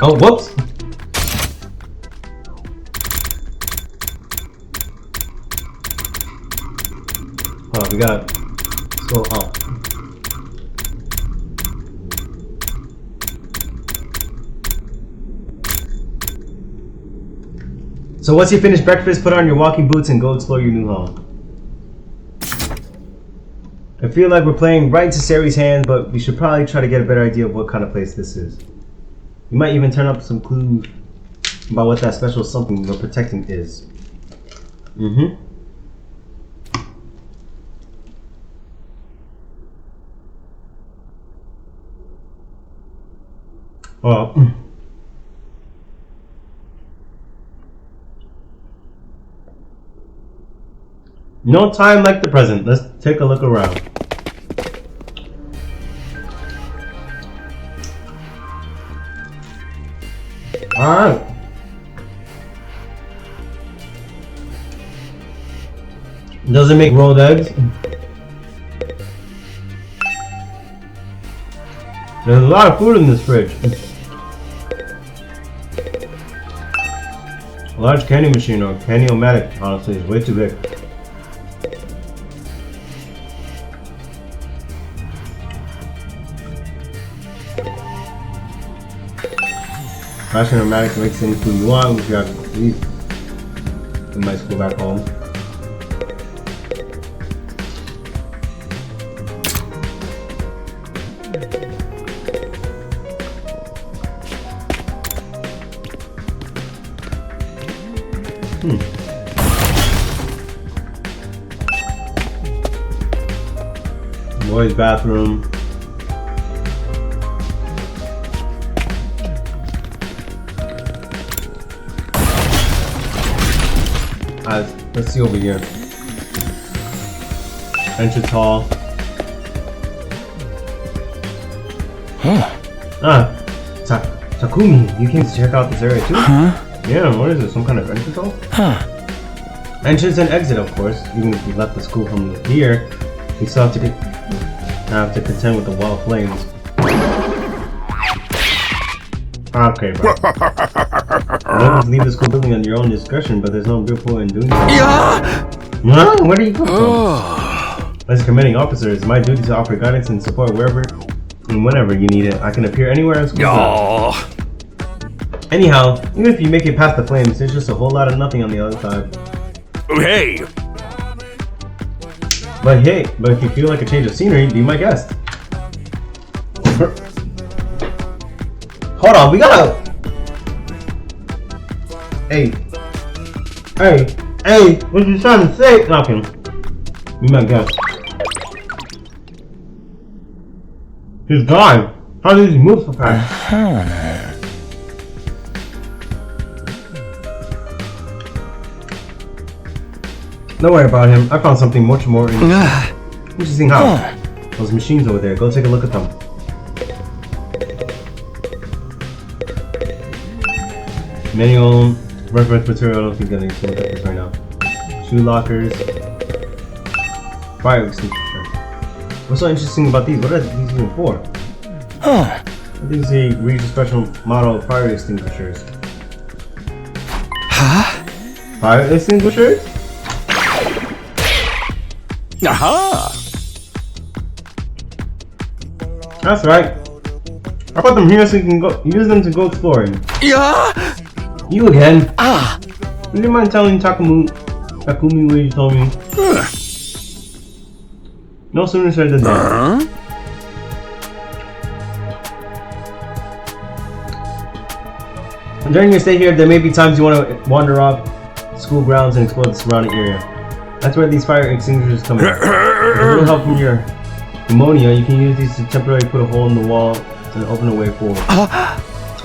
Oh, whoops! Oh, we gotta scroll up. So once you finish breakfast, put on your walking boots and go explore your new home. I feel like we're playing right into Sari's hands, but we should probably try to get a better idea of what kind of place this is. You might even turn up some clues about what that special something we're protecting is. Mm-hmm. Well, no time like the present. Let's take a look around. Alright. Does it make rolled eggs? There's a lot of food in this fridge. A large candy machine or candy-o-matic, honestly, is way too big. Ration-o-matic makes any food you want, which you have to eat. In my school back home. Boys' bathroom. Let's see over here. Entrance hall. Takumi, you came to check out this area too? Yeah, what is it? Some kind of entrance hall? Entrance and exit, of course. Even if you left the school from here, you still have to contend with the wall of flames. Okay, bro. Locals leave the school building on your own discretion, but there's no real point in doing that. Huh? Where do you come from? As a commanding officer, it's my duty to offer guidance and support wherever and whenever you need it. I can appear anywhere in school. Anyhow, even if you make it past the flames, there's just a whole lot of nothing on the other side. Hey! But if you feel like a change of scenery, be my guest. Hold on, we gotta... Hey, what you trying to say? Nothing. Be my guest. He's gone. How did he move so fast? Don't worry about him. I found something much more interesting. How? Those machines over there. Go take a look at them. Manual, reference material. I don't think I need to look at this right now. Shoe lockers. Fire extinguisher. What's so interesting about these? What are these even for? I think they reach a special model of fire extinguishers. Fire extinguishers? Aha! That's right. I brought them here so you can use them to go exploring. Yeah! You again? Would you mind telling Takumi what you told me? No sooner said than done. During your stay here, there may be times you want to wander off school grounds and explore the surrounding area. That's where these fire extinguishers come in. With a little help from your pneumonia, you can use these to temporarily put a hole in the wall and open a way forward.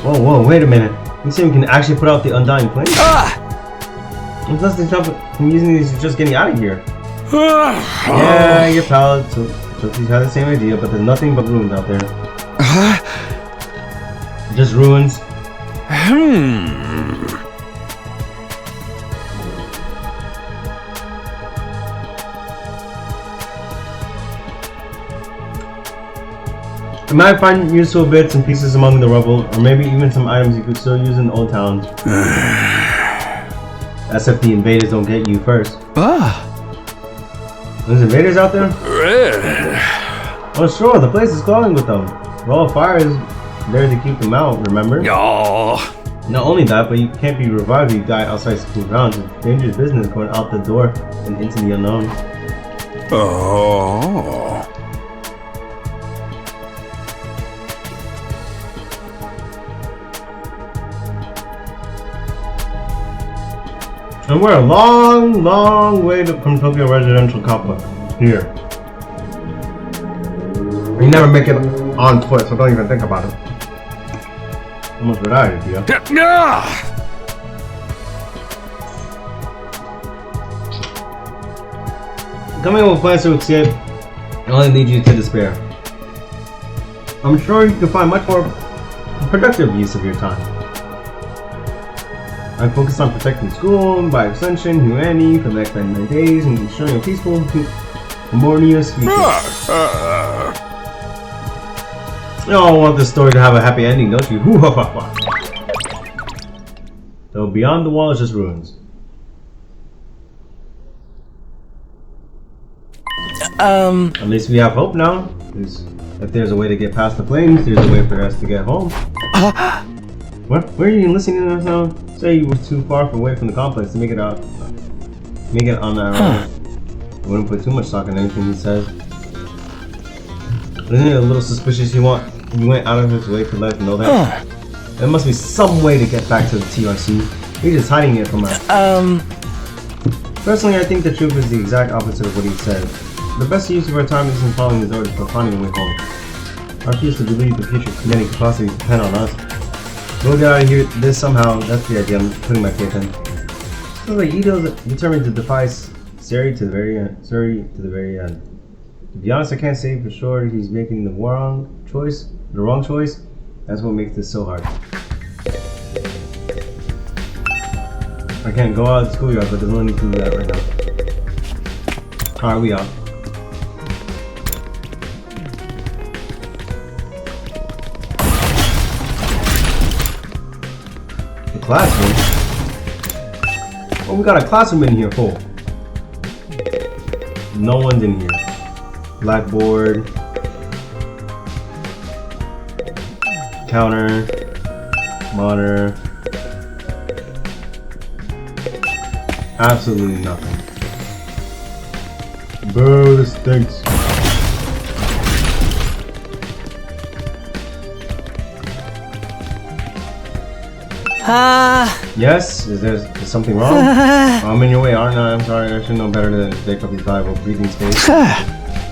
Whoa, wait a minute. You say we can actually put out the undying flame? What's less than from using these to just getting out of here? Yeah, your pal Toothy's had the same idea, but there's nothing but ruins out there. Just ruins. You might find useful bits and pieces among the rubble, or maybe even some items you could still use in Old Town. That's if the invaders don't get you first. There's invaders out there? Oh sure, the place is glowing with them. The wall of fire is there to keep them out, remember? Not only that, but you can't be revived if you die outside school grounds. It's dangerous business going out the door and into the unknown. And we're a long, long way from Tokyo Residential Complex. Here. We never make it on foot, so don't even think about it. Almost a good idea. Coming with plans to escape only leads you to despair. I'm sure you can find much more productive use of your time. I'm focused on protecting school, and by extension, humanity for the next 99 days, and ensuring a peaceful, harmonious future. You all want this story to have a happy ending, don't you? Though beyond the wall is just ruins. At least we have hope now. If there's a way to get past the flames, there's a way for us to get home. What? Where are you listening to us now? Say you were too far away from the complex to make it on that road. I wouldn't put too much stock in anything he says. Isn't it a little suspicious he went out of his way to let him know that? There must be some way to get back to the TRC. He's just hiding it from us. Personally, I think the truth is the exact opposite of what he said. The best use of our time isn't following his orders, but finding a way home. I refuse to believe the future of humanity could possibly depend on us. We'll get out of here this somehow. That's the idea I'm putting my faith in. So like Ito's determined to defy Sari to the very end. To be honest, I can't say for sure he's making the wrong choice. That's what makes this so hard. I can't go out of the schoolyard, but there's no need to do that right now. Alright, we out. The classroom? What we got a classroom in here for? No one's in here. Blackboard. Counter. Monitor. Absolutely nothing. Bro, this stinks. Yes? Is something wrong? I'm in your way, aren't I? I'm sorry, I should know better than to take up these valuable breathing space.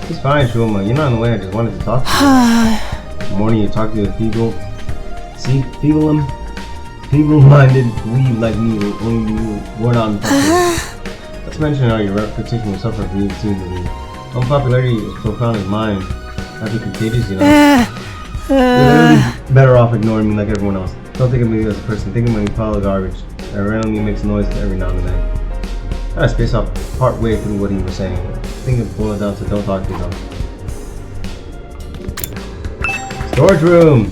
It's fine, Shuma. You're not in the way, I just wanted to talk to you. In the morning you talk to the people. See, feeble-minded weeb like me will only be worn out and popular. Let's mention how your reputation will suffer for you soon to me. Unpopularity is profound as mine. Not be contagious, you know. You're literally better off ignoring me like everyone else. Don't think of me as a person. Think of my pile of garbage that randomly makes noise every now and then. I gotta space off part way through what he was saying. I think it boils down to don't talk to yourself. Storage room!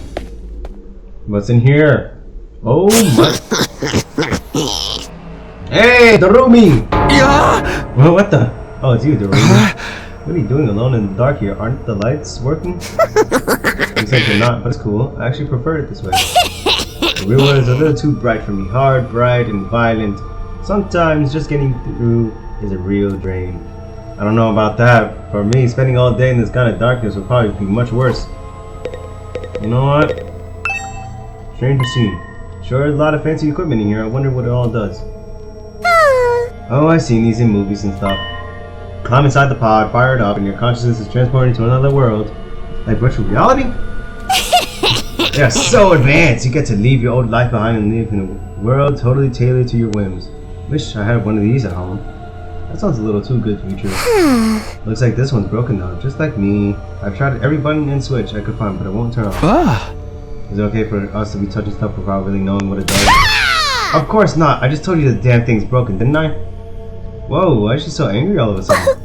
What's in here? Oh my... Hey, Darumi! Well, what the? Oh, it's you, Darumi. What are you doing alone in the dark here? Aren't the lights working? You said they're not, but it's cool. I actually prefer it this way. The real world is a little too bright for me. Hard, bright, and violent. Sometimes just getting through is a real drain. I don't know about that. For me, spending all day in this kind of darkness would probably be much worse. You know what? Strange scene. Sure, there's a lot of fancy equipment in here. I wonder what it all does. Oh, I've seen these in movies and stuff. Climb inside the pod, fire it up, and your consciousness is transported to another world. Like virtual reality? They're so advanced. You get to leave your old life behind and live in a world totally tailored to your whims. Wish I had one of these at home. That sounds a little too good to be true. Looks like this one's broken though, just like me. I've tried every button and switch I could find, but it won't turn on. Is it okay for us to be touching stuff without really knowing what it does? Of course not. I just told you the damn thing's broken, didn't I? Whoa, why is she so angry all of a sudden?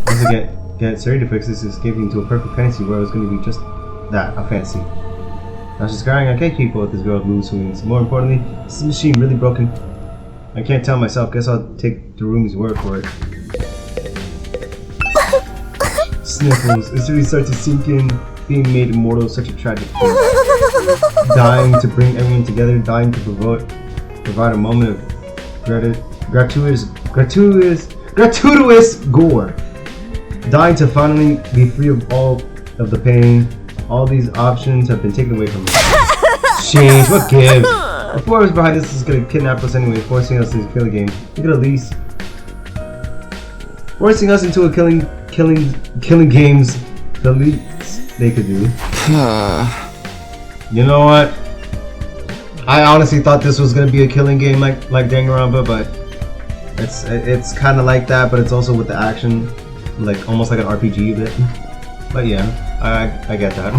Once I get Sari to fix this, escaping to a perfect fantasy where it was going to be just that, a fantasy. Now she's crying, I can't keep up with this girl's mood swings. More importantly, is this machine really broken? I can't tell myself, guess I'll take Darumi's word for it. Sniffles, as soon as it starts to sink in, being made immortal is such a tragic thing. Dying to bring everyone together, dying to provide a moment of gratuitous gore. Dying to finally be free of all of the pain. All these options have been taken away from me. Change, what gives? Whoever's behind this is gonna kidnap us anyway, forcing us into a killing game. We could at least forcing us into a killing games. The least they could do. You know what? I honestly thought this was gonna be a killing game like Danganronpa, but it's kind of like that, but it's also with the action, like almost like an RPG a bit. But yeah, I get that.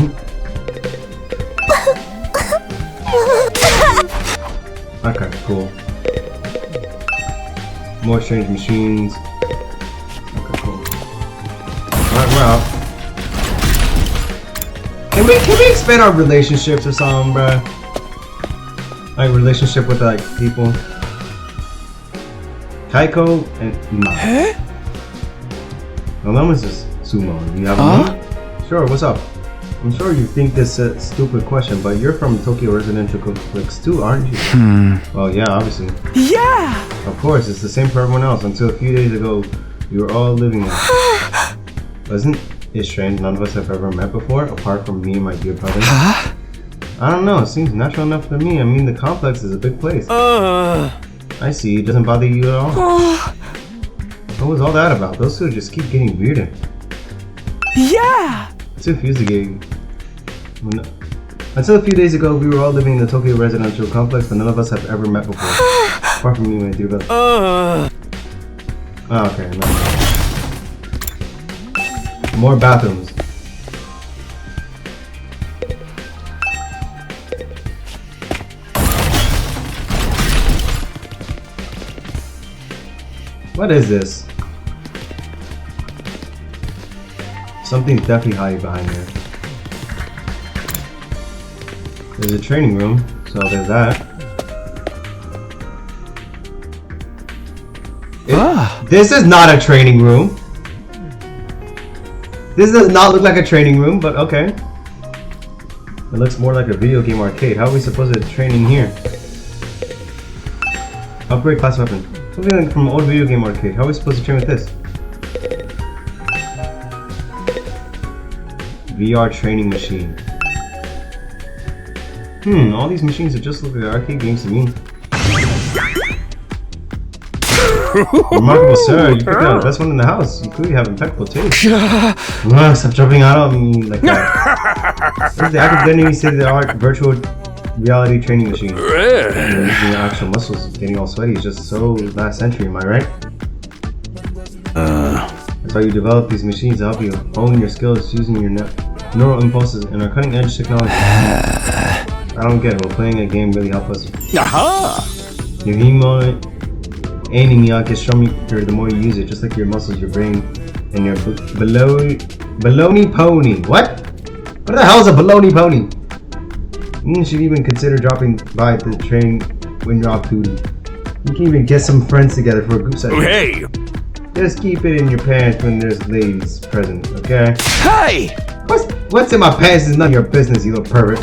Okay, cool. More strange machines. Okay, cool. Alright, we're out. Can we expand our relationships or something, bruh? Like relationship with like people. Kaiko and Huh? Well, that was just Sumo. You have a name? Sure, what's up? I'm sure you think this is a stupid question, but you're from Tokyo Residential Complex too, aren't you? Well, yeah, obviously. Yeah! Of course, it's the same for everyone else. Until a few days ago, we were all living there. Wasn't it strange none of us have ever met before, apart from me and my dear brother? I don't know, it seems natural enough to me. I mean, the complex is a big place. I see, it doesn't bother you at all? What was all that about? Those two just keep getting weirder. Yeah! Too confused to get. Until a few days ago, we were all living in the Tokyo Residential Complex, but none of us have ever met before. Apart from me and my dear brother. Oh, okay, no. More bathrooms. What is this? Something's definitely hiding behind there. There's a training room, so there's that. This is not a training room. This does not look like a training room, but okay. It looks more like a video game arcade. How are we supposed to train in here? Upgrade class weapon. Something like from an old video game arcade. How are we supposed to train with this? VR training machine. All these machines are just look like arcade games to me. Remarkable, sir. You picked out the best one in the house. You clearly have impeccable taste. Stop jumping out on me like that. This is the academic state-of-the-art virtual reality training machine. Using your actual muscles, getting all sweaty is just so last century, am I right? That's why you develop these machines to help you hone your skills using your neural impulses and our cutting-edge technology. I don't get it. Will playing a game really help us? Your hemo aiming gets stronger the more you use it, just like your muscles, your brain, and your baloney pony. What? What the hell is a baloney pony? You should even consider dropping by the train when you're off duty. You can even get some friends together for a group session. Hey! Just keep it in your pants when there's ladies present, okay? Hey! What's in my pants is none of your business, you little pervert.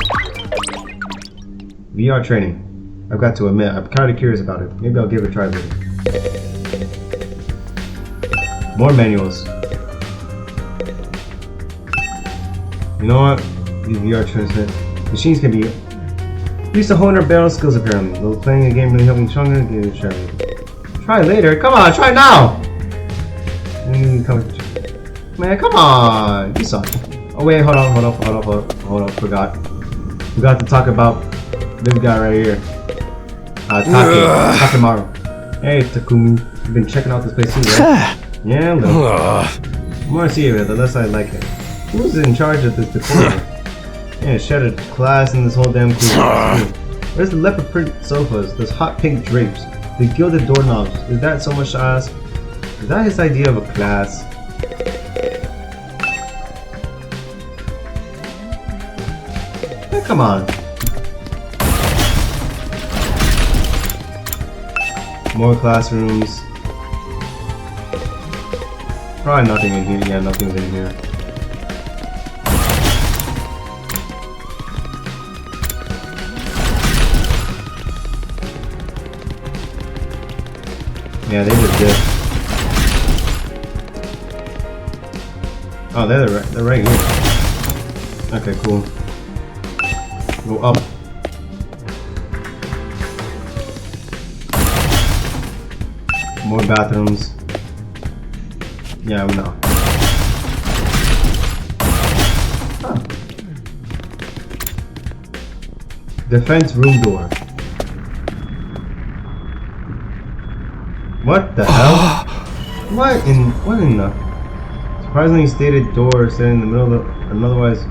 VR training. I've got to admit, I'm kind of curious about it. Maybe I'll give it a try later. More manuals. You know what? These VR trainers, machines can be used to hone our battle skills apparently. Though playing a game really helping stronger, give it a try later. Try later? Come on, try now! Man, come on! You suck. Oh wait, hold on, forgot to talk about this guy right here. Takemaru. Hey Takumi, you've been checking out this place too, right? Yeah, look. The more I see of it, the less I like it. Who's in charge of this decor? Yeah, shattered class in this whole damn cool. Where's the leopard print sofas? Those hot pink drapes? The gilded doorknobs? Is that so much to ask? Is that his idea of a class? Hey, come on. More classrooms. Probably nothing in here. Yeah, nothing's in here. Yeah, they just did. Oh, they're right here. Okay, cool. Go up. More bathrooms. Yeah, no. Huh. Defense room door. What the hell? What in the surprisingly stated door standing in the middle of an otherwise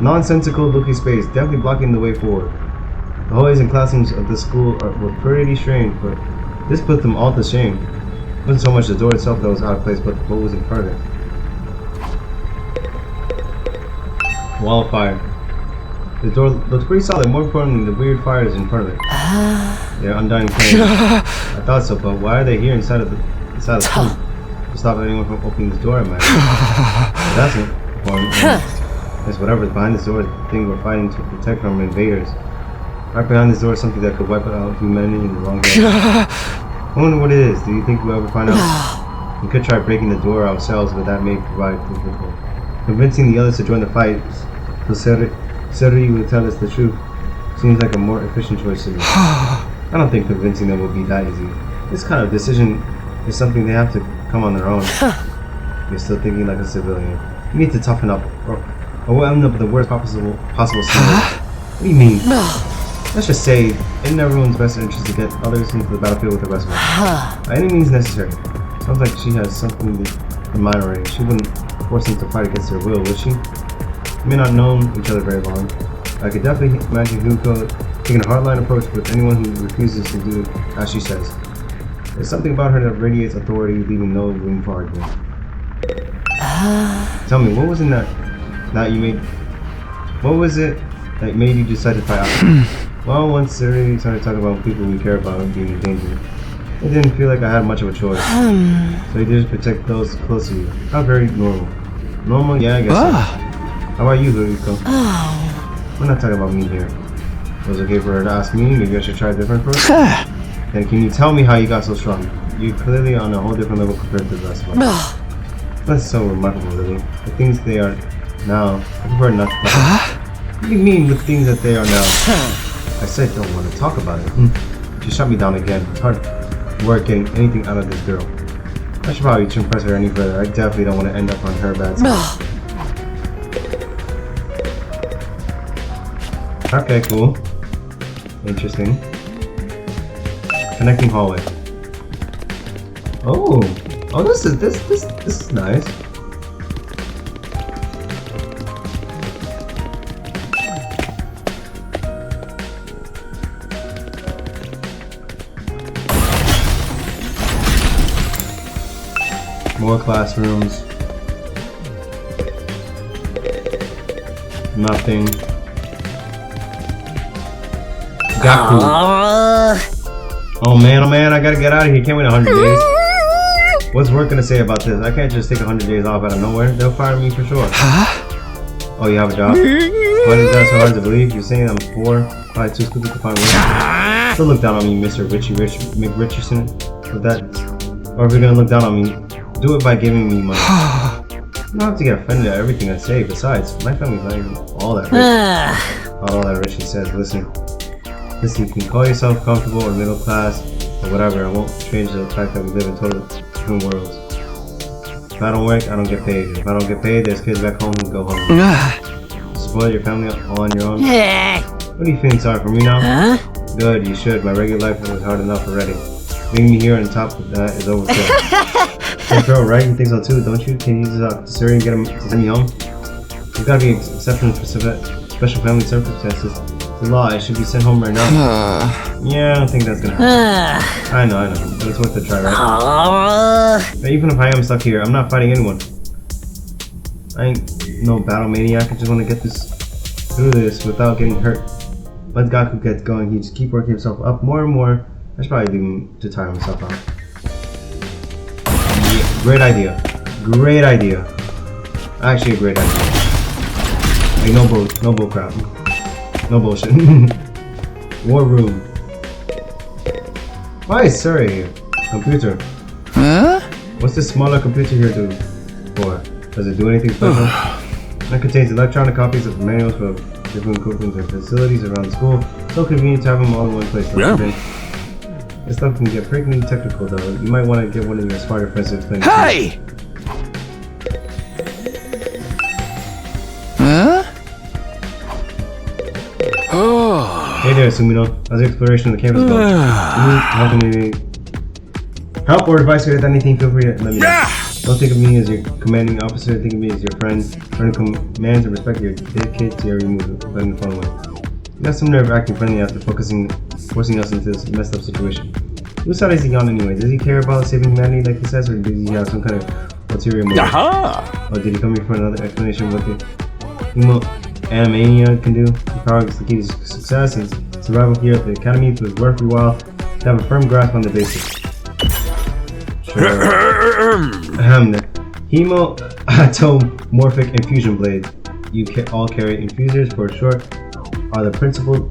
nonsensical looking space, definitely blocking the way forward. The hallways and classrooms of the school were pretty strange, but this put them all to shame. It wasn't so much the door itself that was out of place, but what was in front of it. Wall of fire. The door looks pretty solid. More importantly, the weird fires in front of it. They're undying flames. I thought so, but why are they here inside of the school? To stop anyone from opening this door, I imagine. That's important. It's whatever's behind this door, the thing we're fighting to protect from invaders. Right behind this door is something that could wipe out humanity in the long run. I wonder what it is. Do you think we'll ever find out? We could try breaking the door ourselves, but that may provide difficult. Convincing the others to join the fight, so Seri will tell us the truth. Seems like a more efficient choice to me. I don't think convincing them will be that easy. This kind of decision is something they have to come on their own. You're still thinking like a civilian. You need to toughen up, or we'll end up with the worst possible scenario. What do you mean? Let's just say, in everyone's best interest to get others into the battlefield with the rest of us. By any means necessary. Sounds like she has something in mind already. She wouldn't force them to fight against their will, would she? We may not have known each other very long. I could definitely imagine Huko taking a hardline approach with anyone who refuses to do as she says. There's something about her that radiates authority, leaving no room for argument. Tell me, what was in that you made? What was it that made you decide to fight out? Well, once Siri started talking about people we care about being in danger, it didn't feel like I had much of a choice. So you just protect those close to you. How very normal. Normal? Yeah, I guess so. How about you, Luiko? We're not talking about me here. Was it okay for her to ask me? Maybe I should try a different approach? Then can you tell me how you got so strong? You're clearly on a whole different level compared to the rest of us. That's so remarkable, really. The things they are now, I prefer not to talk about. What do you mean the things that they are now? I said don't want to talk about it. She shut me down again. It's hard work getting anything out of this girl. I should probably shouldn't press her any further. I definitely don't want to end up on her bad side. Okay, cool. Interesting. Connecting hallway. Oh, this is nice. More classrooms. Nothing. Gaku. Oh man, I gotta get out of here. Can't wait 100 days. What's work gonna say about this? I can't just take 100 days off out of nowhere. They'll fire me for sure. Oh, you have a job? Why is that so hard to believe? You're saying I'm poor? Probably too stupid to find work. Don't look down on me, Mr. McRicherson. With that, or if you're gonna look down on me, do it by giving me money. You don't have to get offended at everything I say. Besides, my family's not even all that rich. Not all that rich, he says. Listen, you can call yourself comfortable or middle class or whatever. I won't change the fact that we live in totally different worlds. If I don't work, I don't get paid. If I don't get paid, there's kids back home who go home. Spoil your family all on your own. What are you feeling sorry for me now? Good, you should. My regular life was hard enough already. Leaving me here on top of that is overkill. Girl, right? You think so too, don't you? Can you use Siri and get him to send me home? There's gotta be exceptions for special family circumstances. The law, I should be sent home right now. Yeah, I don't think that's gonna happen. I know, but it's worth a try, right? But even if I am stuck here, I'm not fighting anyone. I ain't no battle maniac. I just want to get through this without getting hurt. Once Gaku gets going, he just keep working himself up more and more. I should probably leave him to tire himself out. Yeah, great idea. Great idea. Actually, a great idea. Like no bull crap. No bullshit. War room. Why is Suri here? Computer. Huh? What's this smaller computer here do for? Does it do anything special? It contains electronic copies of manuals for different equipment and facilities around the school. So convenient to have them all in one place. Yeah. This stuff can get pretty technical though. You might want to get one of your smarter friends to explain it to you. Hey! Huh? Oh. Hey there, Sumino. How's your exploration of the campus going? How can we help or advice you with anything? Feel free to let me know. Don't think of me as your commanding officer. Think of me as your friend. Learn commands and respect your dedicated to every move, but in a fun way. You got some nerve acting friendly after forcing us into this messed up situation. Whose side is he on anyways? Does he care about saving humanity like he says, or does he have some kind of ulterior motive? Or did he come here for another explanation of what the Animania can do? The power is the key to success. His survival here at the academy it was worth your while to have a firm grasp on the basics. Sure. Hemoatomorphic infusion blades. You all carry infusers for short. Are the principles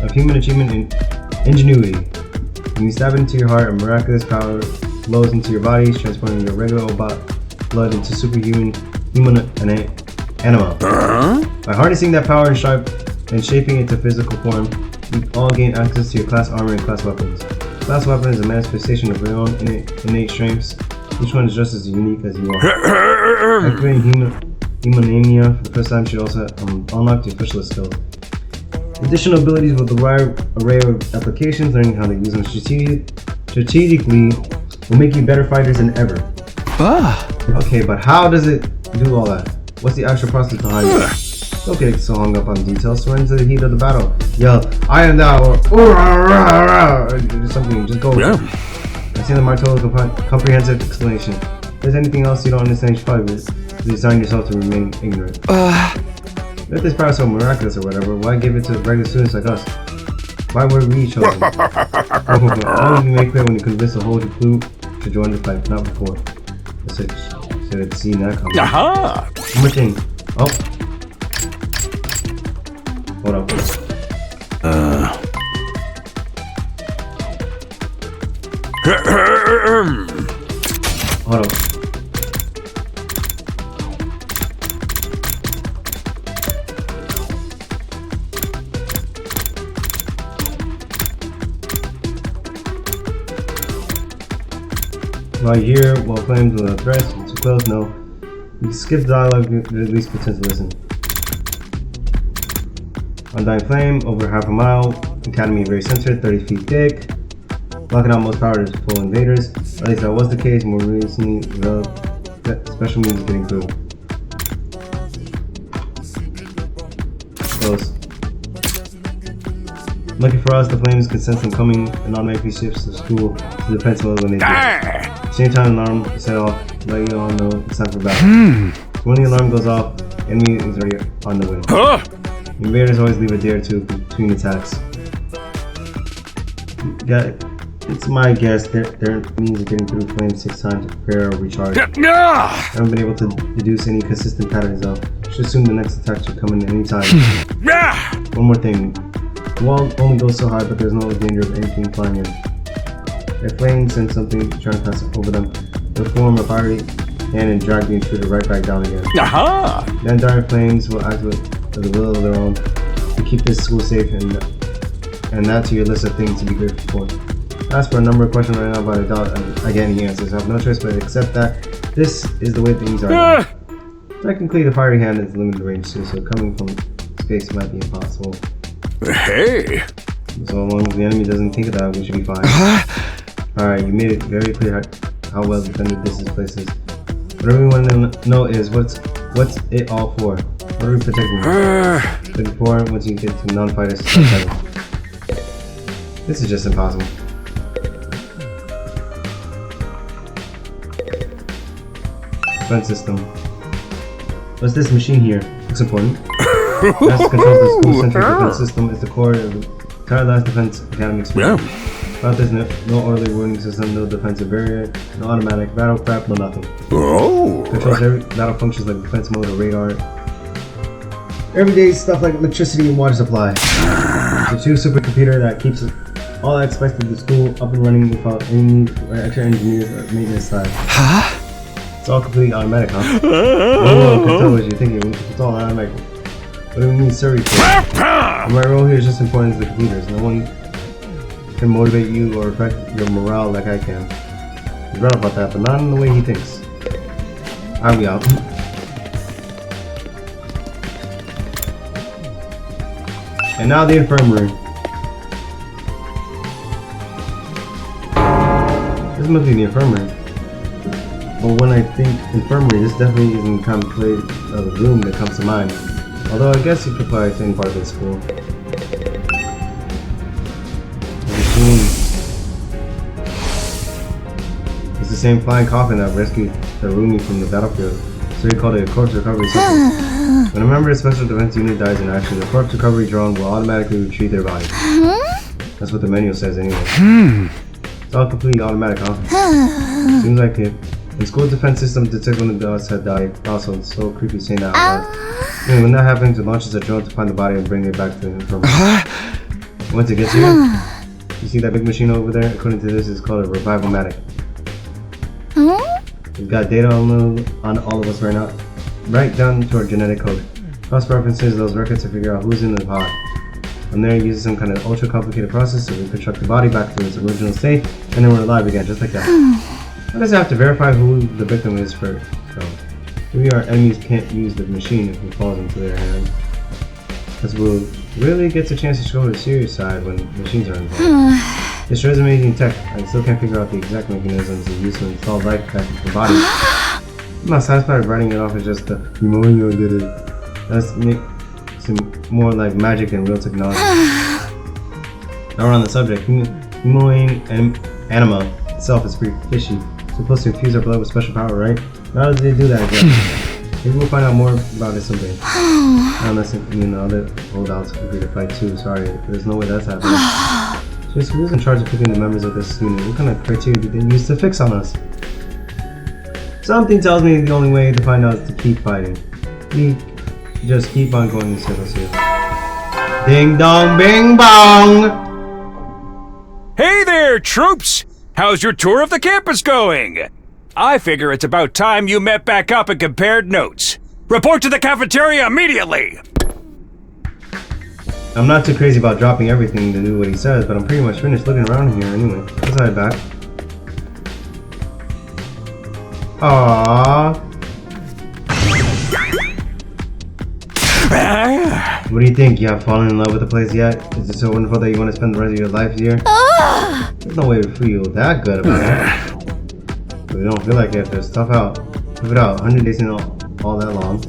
of human achievement and ingenuity. When you stab into your heart, a miraculous power flows into your bodies, transforming your regular blood into superhuman anima. By harnessing that power and shaping it to physical form, you all gain access to your class armor and class weapons. Class weapon is a manifestation of your own innate strengths. Each one is just as unique as you are. Activating Hemonamia for the first time should also unlock your specialist skills. Additional abilities with a wide array of applications, learning how to use them strategically will make you better fighters than ever. Okay, but how does it do all that? What's the actual process behind it? Don't get so hung up on details. Surrender to the heat of the battle. Yell, I am thou, or something. Just go with it. I've seen the Martello's comprehensive explanation. If there's anything else you don't understand, you should probably resign yourself to remain ignorant. If this power is so miraculous or whatever, why give it to regular students like us? Why were we chosen? Only be made clear when you convince the whole crew to join the fight, not before. I should have seen that coming. One more thing. Oh. Hold up. Hold up. While you're here, while playing with the threats, too close, no. You can skip dialogue to at least pretend to listen. Undying Flame, over half a mile. Academy very center, 30 feet thick. Blocking out most power to full invaders. At least that was the case. More recently, developed special means getting through. Close. Lucky for us, the flames can sense them coming and automatically shifts the school to defense mode when they do. Same time alarm is set off, let you all know it's time for battle. When the alarm goes off, enemy is already on the way. The invaders always leave a day or two between attacks. Yeah, it's my guess their means of getting through flames 6 times to prepare or recharge. I haven't been able to deduce any consistent patterns though. Should assume the next attack should come in any time. One more thing. The wall only goes so high, but there's no danger of anything flying in. If flames send something trying to pass over them, they'll form a fiery hand and drag the intruder right back down again. Then dire flames will act with the will of their own to keep this school safe, and that to your list of things to be grateful for. I asked for a number of questions right now, but I doubt I get any answers. I have no choice but to accept that this is the way things are. Technically, the fiery hand is limited range too, so coming from space might be impossible. Hey! So long as the enemy doesn't think of that, we should be fine. Alright, you made it very clear how well defended this place is. What we want to know is what's it all for? What are we protecting? Looking for once you get to non-fighters. This is just impossible. Defense system. What's this machine here? Looks important. Master controls the school-centric defense system is the core of the entire last defense academy experience. Without this, no orderly warning system, no defensive barrier, no automatic battle prep, no nothing. Controls every battle functions like defense mode or radar. Everyday stuff like electricity and water supply. The 2 supercomputer that keeps all aspects of the school up and running without any need for extra engineers or maintenance side. It's It's all completely automatic, huh? No one can tell what you're thinking. It's all automatic. What do we mean, sorry for? My role here is just important as the computers. No one can motivate you or affect your morale like I can. He's right about that, but not in the way he thinks. I'll be out. And now the infirmary. This must be the infirmary. But when I think infirmary, this definitely isn't the kind of place of the room that comes to mind. Although I guess you could apply it to any part of the school. The machine. It's the same flying coffin that rescued Darumi from the battlefield. So he called it a corpse recovery system. When a member of the Special Defense Unit dies in action, the corpse recovery drone will automatically retrieve their body. That's what the manual says anyway. It's all completely automatic, huh? Seems like it. The school defense system detected when the dogs had died. Also, it's so creepy saying that out loud. Anyway, when that happens, it launches a drone to find the body and bring it back to the infirmary. Once it gets here, you see that big machine over there? According to this, it's called a Revival-matic. It's got data on all of us right now, right down to our genetic code. Cross-references those records to figure out who's in the pod. From there, it uses some kind of ultra-complicated process to reconstruct the body back to its original state, and then we're alive again, just like that. Why does it have to verify who the victim is first? So, maybe our enemies can't use the machine if it falls into their hands. Because we'll really get a chance to show the serious side when machines are involved. It shows amazing tech. I still can't figure out the exact mechanisms it used to install life back into the body. I'm not satisfied with writing it off as just the Mimoyo did it. That makes it more like magic than real technology. Now we're on the subject. Mimoyo anima itself is pretty fishy. It's supposed to infuse our blood with special power, right? How did they do that again? Maybe we'll find out more about it someday. Unless the holdouts agree to fight too. Sorry, there's no way that's happening. Just who's in charge of picking the members of this unit? What kind of criteria did they use to fix on us? Something tells me the only way to find out is to keep fighting. We just keep on going in circles here. Ding dong bing bong! Hey there, troops! How's your tour of the campus going? I figure it's about time you met back up and compared notes. Report to the cafeteria immediately! I'm not too crazy about dropping everything to do what he says, but I'm pretty much finished looking around here anyway. Let's head back. Aww. What do you think? You have fallen in love with the place yet? Is it so wonderful that you want to spend the rest of your life here? There's no way we feel that good about it. But we don't feel like it if it's tough out. Live it out. 100 days isn't all that long.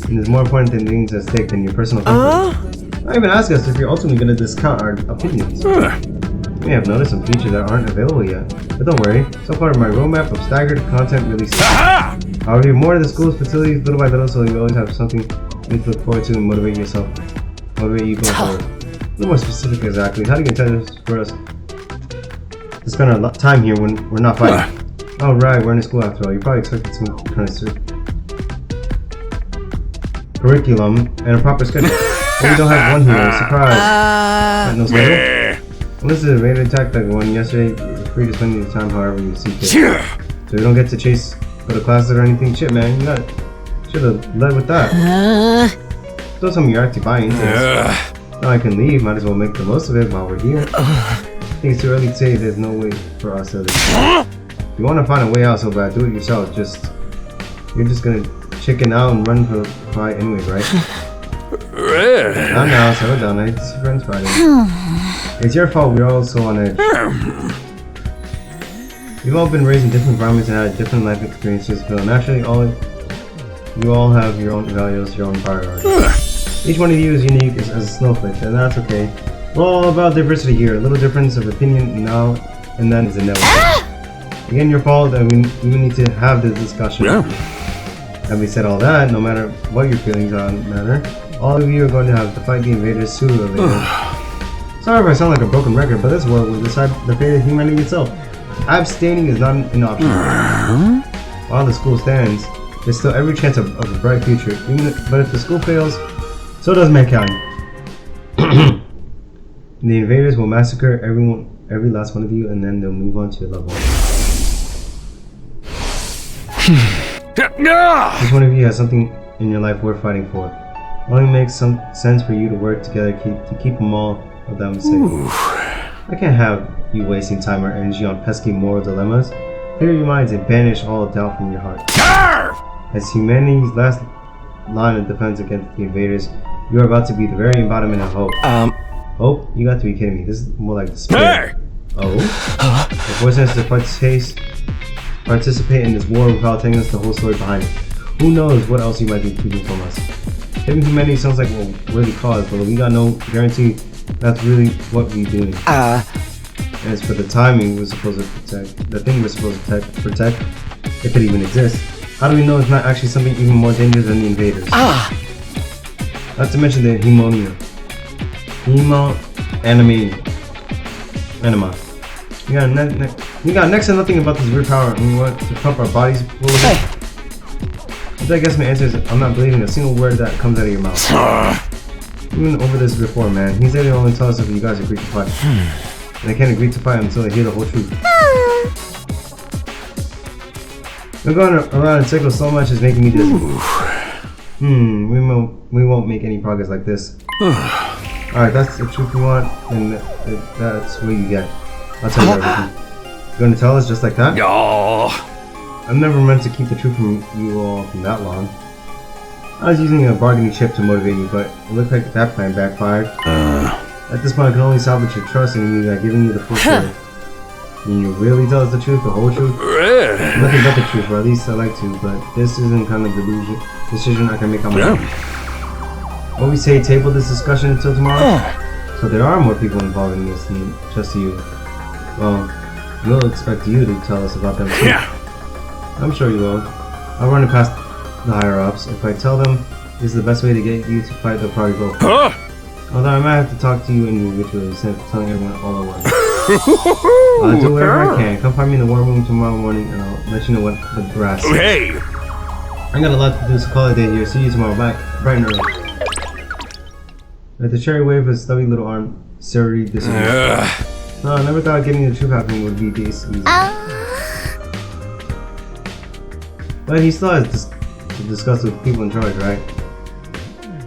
And there's more important things at stake than your personal comfort. Don't even ask us if you're ultimately going to discount our opinions. You may have noticed some features that aren't available yet. But don't worry, so far my roadmap of staggered content releases. I'll review more of the school's facilities little by little so you always have something you to look forward to and motivate you going forward. A little more specific exactly. How do you intend this for us to spend our time here when we're not fighting? Oh right, we're in a school after all. You probably expected some kind of curriculum and a proper schedule. But we don't have one here. Surprise! No schedule? Well, this is a rated attack like one yesterday. You're free to spend your time however you see fit. So you don't get to go to classes or anything. Shit, man, you should have led with that. Still some of your active buying interest. Now I can leave. Might as well make the most of it while we're here. I think it's too early to say there's no way for us to. If you want to find a way out so bad, do it yourself. You're just gonna chicken out and run for the fight anyway, right? Not now, settle down. I see friends fighting. It's your fault we're all so on edge. You've all been raised in different environments and had different life experiences, so naturally you all have your own values, your own priorities. Each one of you is unique as a snowflake, and that's okay. We're all about diversity here. A little difference of opinion now and then is inevitable. Again, your fault that we need to have this discussion. Having said all that, no matter what your feelings on matter, all of you are going to have to fight the invaders sooner or later. Sorry if I sound like a broken record, but this world will decide the fate of humanity itself. Abstaining is not an option. While the school stands, there's still every chance of a bright future. But if the school fails, so does mankind. The invaders will massacre every last one of you, and then they'll move on to your loved ones. Each one of you has something in your life worth fighting for. It only makes some sense for you to work together to keep them all of them safe. I can't have you wasting time or energy on pesky moral dilemmas. Clear your minds and banish all doubt from your heart. As humanity's last line of defense against the invaders, you are about to be the very embodiment of hope. Hope? You got to be kidding me. This is more like despair. Oh? The forcing us to participate in this war without telling us the whole story behind it. Who knows what else you might be keeping from us. Saving humanity sounds like a worthy cause, but we got no guarantee that's really what we're doing. As for the timing we're supposed to protect, the thing we're supposed to protect, if it even exists, how do we know it's not actually something even more dangerous than the invaders? Not to mention the Anima. We got next to nothing about this weird power, and we want to pump our bodies full of it. I guess my answer is I'm not believing a single word that comes out of your mouth. We've been over this before, man. He said he'll only tell us if you guys agree to fight. And I can't agree to fight until I hear the whole truth. We're going around in circles so much it's making me dizzy. We won't make any progress like this. Alright, that's the truth we want, and that's what you get. I'll tell you everything. You're gonna tell us just like that? I've never meant to keep the truth from you all from that long. I was using a bargaining chip to motivate you, but it looked like that plan backfired. At this point, I can only salvage your trust in you by giving you the full story. Can you really tell us the truth, the whole truth? Nothing but the truth, or at least I like to, but this isn't kind of decision I can make on my own. What we say, table this discussion until tomorrow? So there are more people involved in this than just you. Well, we'll expect you to tell us about them too. I'm sure you will. I'll run it past the higher-ups. If I tell them this is the best way to get you to fight, they'll probably go. Although I might have to talk to you individually instead of telling everyone all at once. I'll do whatever I can. Come find me in the war room tomorrow morning and I'll let you know what the brass is. Hey! I got a lot to do, so call it a day here. See you tomorrow. Bye. Bright and early. At the cherry wave of his stubby little arm, Suri disappeared. No, I never thought getting the truth happening would be this easy. But he still has to discuss with people in charge, right?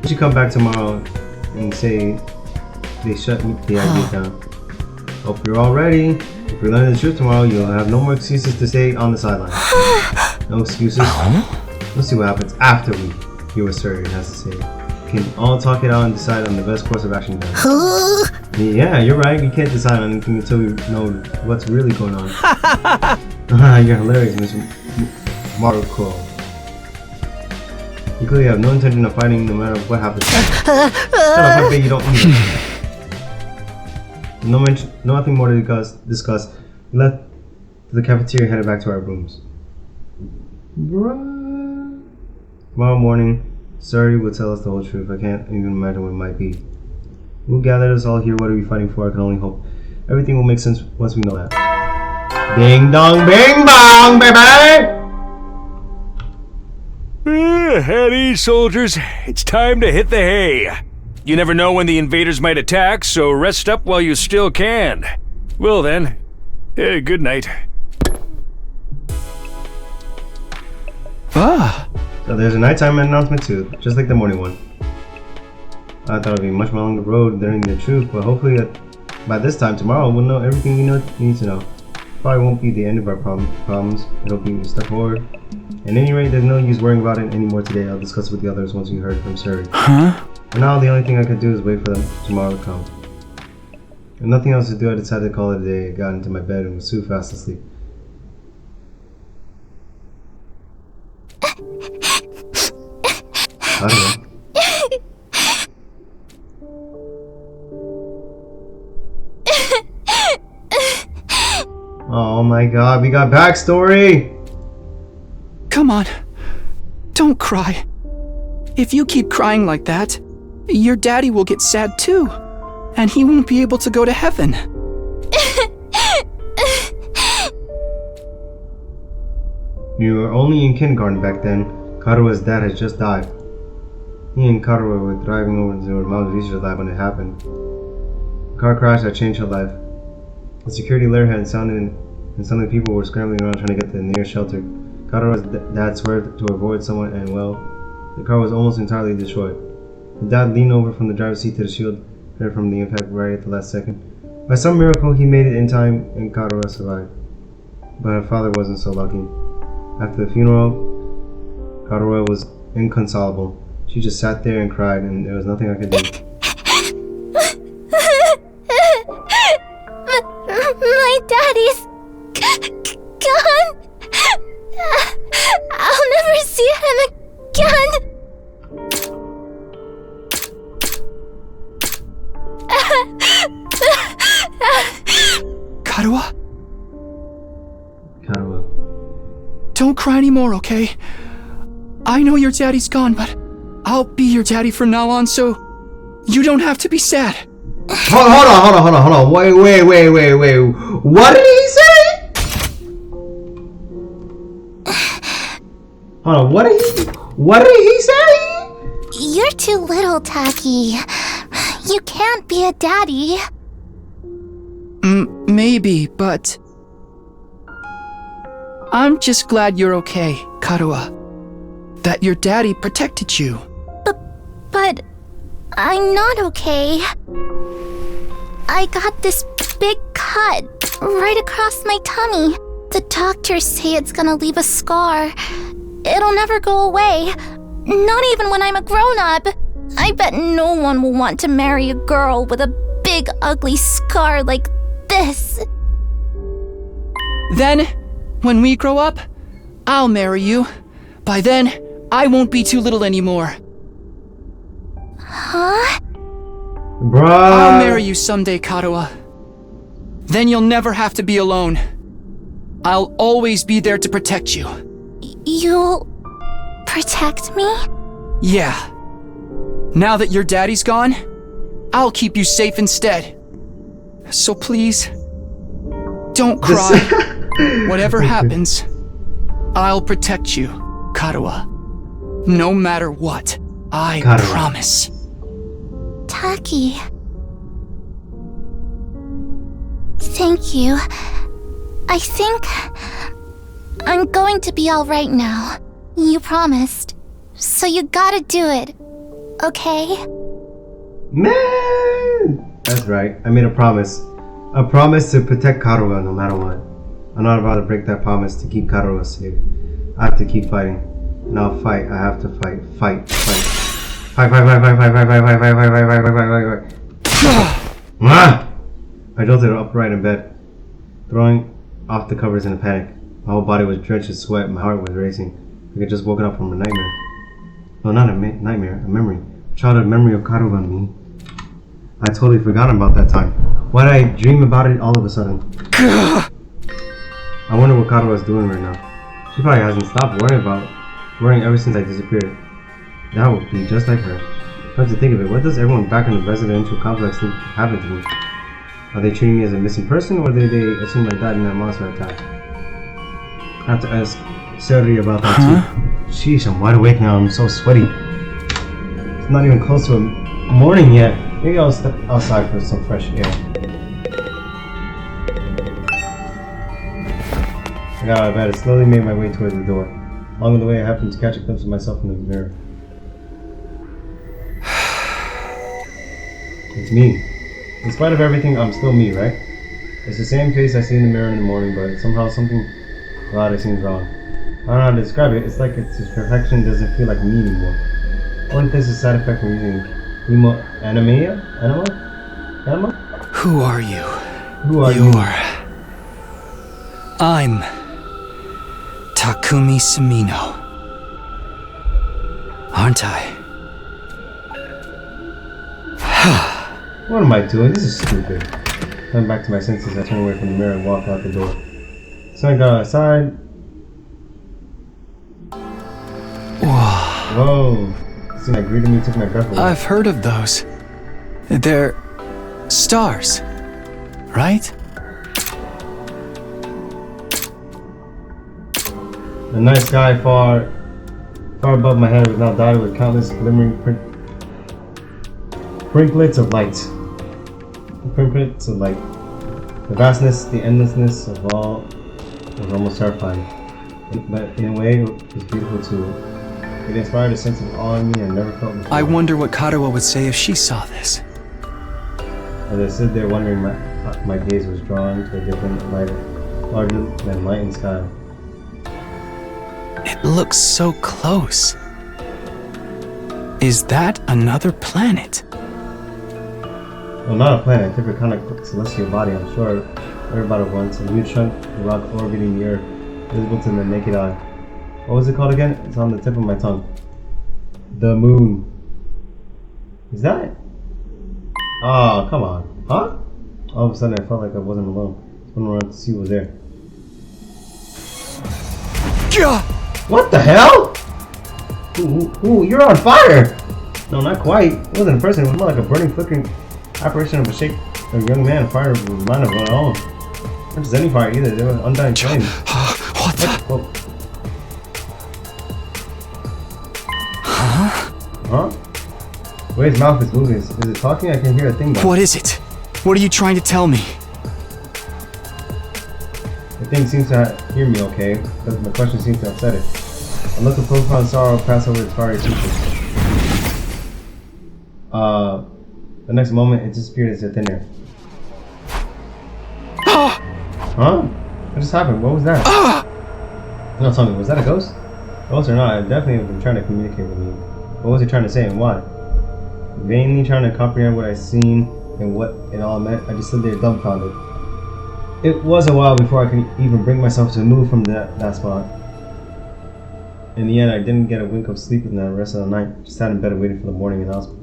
You should come back tomorrow and say they shut the idea down. Hope you're all ready. If we learn the truth tomorrow, you'll have no more excuses to stay on the sideline. No excuses. We'll see what happens after we hear what Suri has to say. We can all talk it out and decide on the best course of action then. Yeah, you're right. We can't decide on anything until we know what's really going on. You're hilarious, Mr. Maruko. You clearly have no intention of fighting no matter what happens. Shut up, I bet you don't either. Nothing more to discuss. We left the cafeteria and headed back to our rooms. Tomorrow morning, Suri will tell us the whole truth. I can't even imagine what it might be. We'll gather us all here. What are we fighting for? I can only hope everything will make sense once we know that. Ding dong, bing bong, baby! At ease, soldiers. It's time to hit the hay. You never know when the invaders might attack, so rest up while you still can. Well then, good night. So there's a nighttime announcement too, just like the morning one. I thought it would be much more along the road learning the truth, but hopefully by this time tomorrow we'll know everything we need to know. Probably won't be the end of our problems. It'll be a step forward. At any rate, there's no use worrying about it anymore today. I'll discuss it with the others once we heard from Suri. For now, the only thing I could do is wait for them tomorrow to come. With nothing else to do, I decided to call it a day. I got into my bed and was soon fast asleep. I don't know. Oh my god, we got backstory! Come on. Don't cry. If you keep crying like that, your daddy will get sad too. And he won't be able to go to heaven. You were only in kindergarten back then. Karua's dad has just died. He and Karua were driving over to her mom's research lab when it happened. The car crash that changed her life. The security alert had sounded and suddenly people were scrambling around trying to get to the nearest shelter. Karua's dad swerved to avoid someone and, well, the car was almost entirely destroyed. The dad leaned over from the driver's seat to the shield, cleared from the impact right at the last second. By some miracle, he made it in time and Karua survived. But her father wasn't so lucky. After the funeral, Karua was inconsolable. She just sat there and cried, and there was nothing I could do. My daddy's gone. I'll never see him again. Karua? Karua. Don't cry anymore, okay? I know your daddy's gone, but I'll be your daddy from now on, so you don't have to be sad. Hold on. Wait. What did he say? Hold on, what did he say? You're too little, Taki. You can't be a daddy. Maybe, but I'm just glad you're okay, Karua. That your daddy protected you. But I'm not okay. I got this big cut right across my tummy. The doctors say it's gonna leave a scar. It'll never go away. Not even when I'm a grown-up. I bet no one will want to marry a girl with a big ugly scar like this. Then, when we grow up, I'll marry you. By then, I won't be too little anymore. Huh? Bruh. I'll marry you someday, Karua. Then you'll never have to be alone. I'll always be there to protect you. You'll protect me? Yeah. Now that your daddy's gone, I'll keep you safe instead. So please, don't cry. Whatever happens, I'll protect you, Karua. No matter what, I promise. Taki. Thank you. I think I'm going to be alright now. You promised. So you gotta do it. Okay? Man! That's right. I made a promise. A promise to protect Karua no matter what. I'm not about to break that promise to keep Karua safe. I have to keep fighting. And I'll fight. I have to fight. Fight. I jolted upright in bed, throwing off the covers in a panic. My whole body was drenched in sweat. My heart was racing. I had just woken up from a nightmare. No, not a nightmare. A memory. A childhood memory of Karua and me. I totally forgotten about that time. Why did I dream about it all of a sudden? I wonder what Karua's doing right now. She probably hasn't stopped worrying ever since I disappeared. That would be just like her. Come to think of it, what does everyone back in the residential complex think happened to me? Are they treating me as a missing person, or did they assume I died in that monster attack? I have to ask Seri about that too. Sheesh, I'm wide awake now. I'm so sweaty. It's not even close to morning yet. Maybe I'll step outside for some fresh air. I got out of bed and slowly made my way towards the door. Along the way, I happened to catch a glimpse of myself in the mirror. It's me. In spite of everything, I'm still me, right? It's the same face I see in the mirror in the morning, but somehow something about it seems wrong. I don't know how to describe it. It's like its perfection doesn't feel like me anymore. I wonder if this is a side effect from using Anima? Who are you? Who are you? I'm Takumi Sumino. Aren't I? What am I doing? This is stupid. Coming back to my senses, I turn away from the mirror and walk out the door. So I got outside. Whoa. This thing that greeted me took my breath away. I've heard of those. They're stars, right? The night sky far above my head was now dotted with countless glimmering sprinklets of light. The vastness, the endlessness of all was almost terrifying. but in a way, it was beautiful too. It inspired a sense of awe in me I never felt before. I wonder what Karawa would say if she saw this. As I stood there wondering, my gaze was drawn to a different light, larger than light and sky. It looks so close. Is that another planet? Well, not a planet, a different kind of celestial body, I'm sure. I heard about it once, a huge chunk of rock orbiting the Earth, visible to the naked eye. What was it called again? It's on the tip of my tongue. The moon. Is that it? Oh, come on. Huh? All of a sudden I felt like I wasn't alone. I went around to see what was there. What the hell? Ooh, you're on fire! No, not quite. It wasn't a person. It was more like a burning, flickering apparition of a shape of a young man. Fire was mine of my own. Not just any fire either. They were undying flames. What the? Whoa. Huh? The way his mouth is moving. Is it talking? I can hear a thing though. What is it? What are you trying to tell me? The thing seems to hear me okay, but my question seems to upset it. A look of profound sorrow passed over its fiery features. The next moment it disappeared into thin air. Huh? What just happened? What was that? No, tell me, was that a ghost? Ghost or not, I definitely have been trying to communicate with me. What was it trying to say and why? Vainly trying to comprehend what I seen and what it all meant, I just stood there dumbfounded. It was a while before I could even bring myself to move from that spot. In the end, I didn't get a wink of sleep in the rest of the night. Just sat in bed waiting for the morning announcement.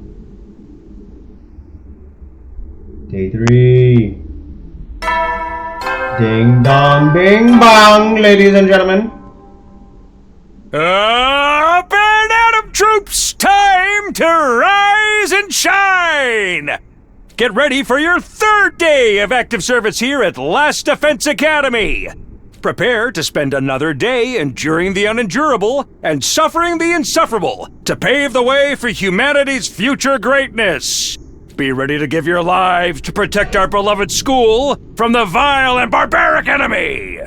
Day 3. Ding dong bing bong, ladies and gentlemen. Up and Adam troops, time to rise and shine! Get ready for your 3rd day of active service here at Last Defense Academy. Prepare to spend another day enduring the unendurable and suffering the insufferable to pave the way for humanity's future greatness. Be ready to give your lives to protect our beloved school from the vile and barbaric enemy.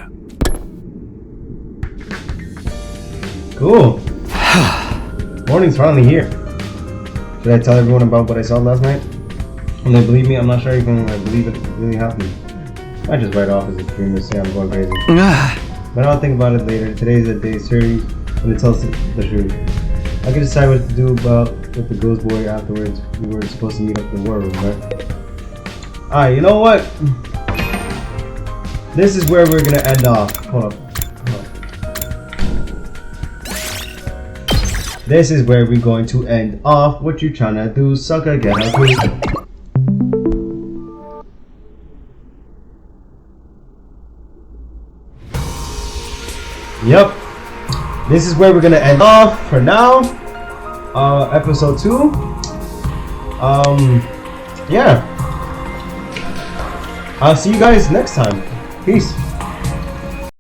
Cool. Morning's finally here. Should I tell everyone about what I saw last night? When they believe me, I'm not sure even I believe it really happened. I just write off as a dream to say I'm going crazy. But I'll think about it later. Today's a day series when it tells the truth. I can decide what to do about with the ghost boy afterwards. We were supposed to meet up in the war room, right? Alright, you know what? This is where we're gonna end off. Hold up. This is where we're going to end off. What you trying to do, sucker? Get out, please. Yep. This is where we're gonna end off for now. Episode 2. Yeah. I'll see you guys next time. Peace.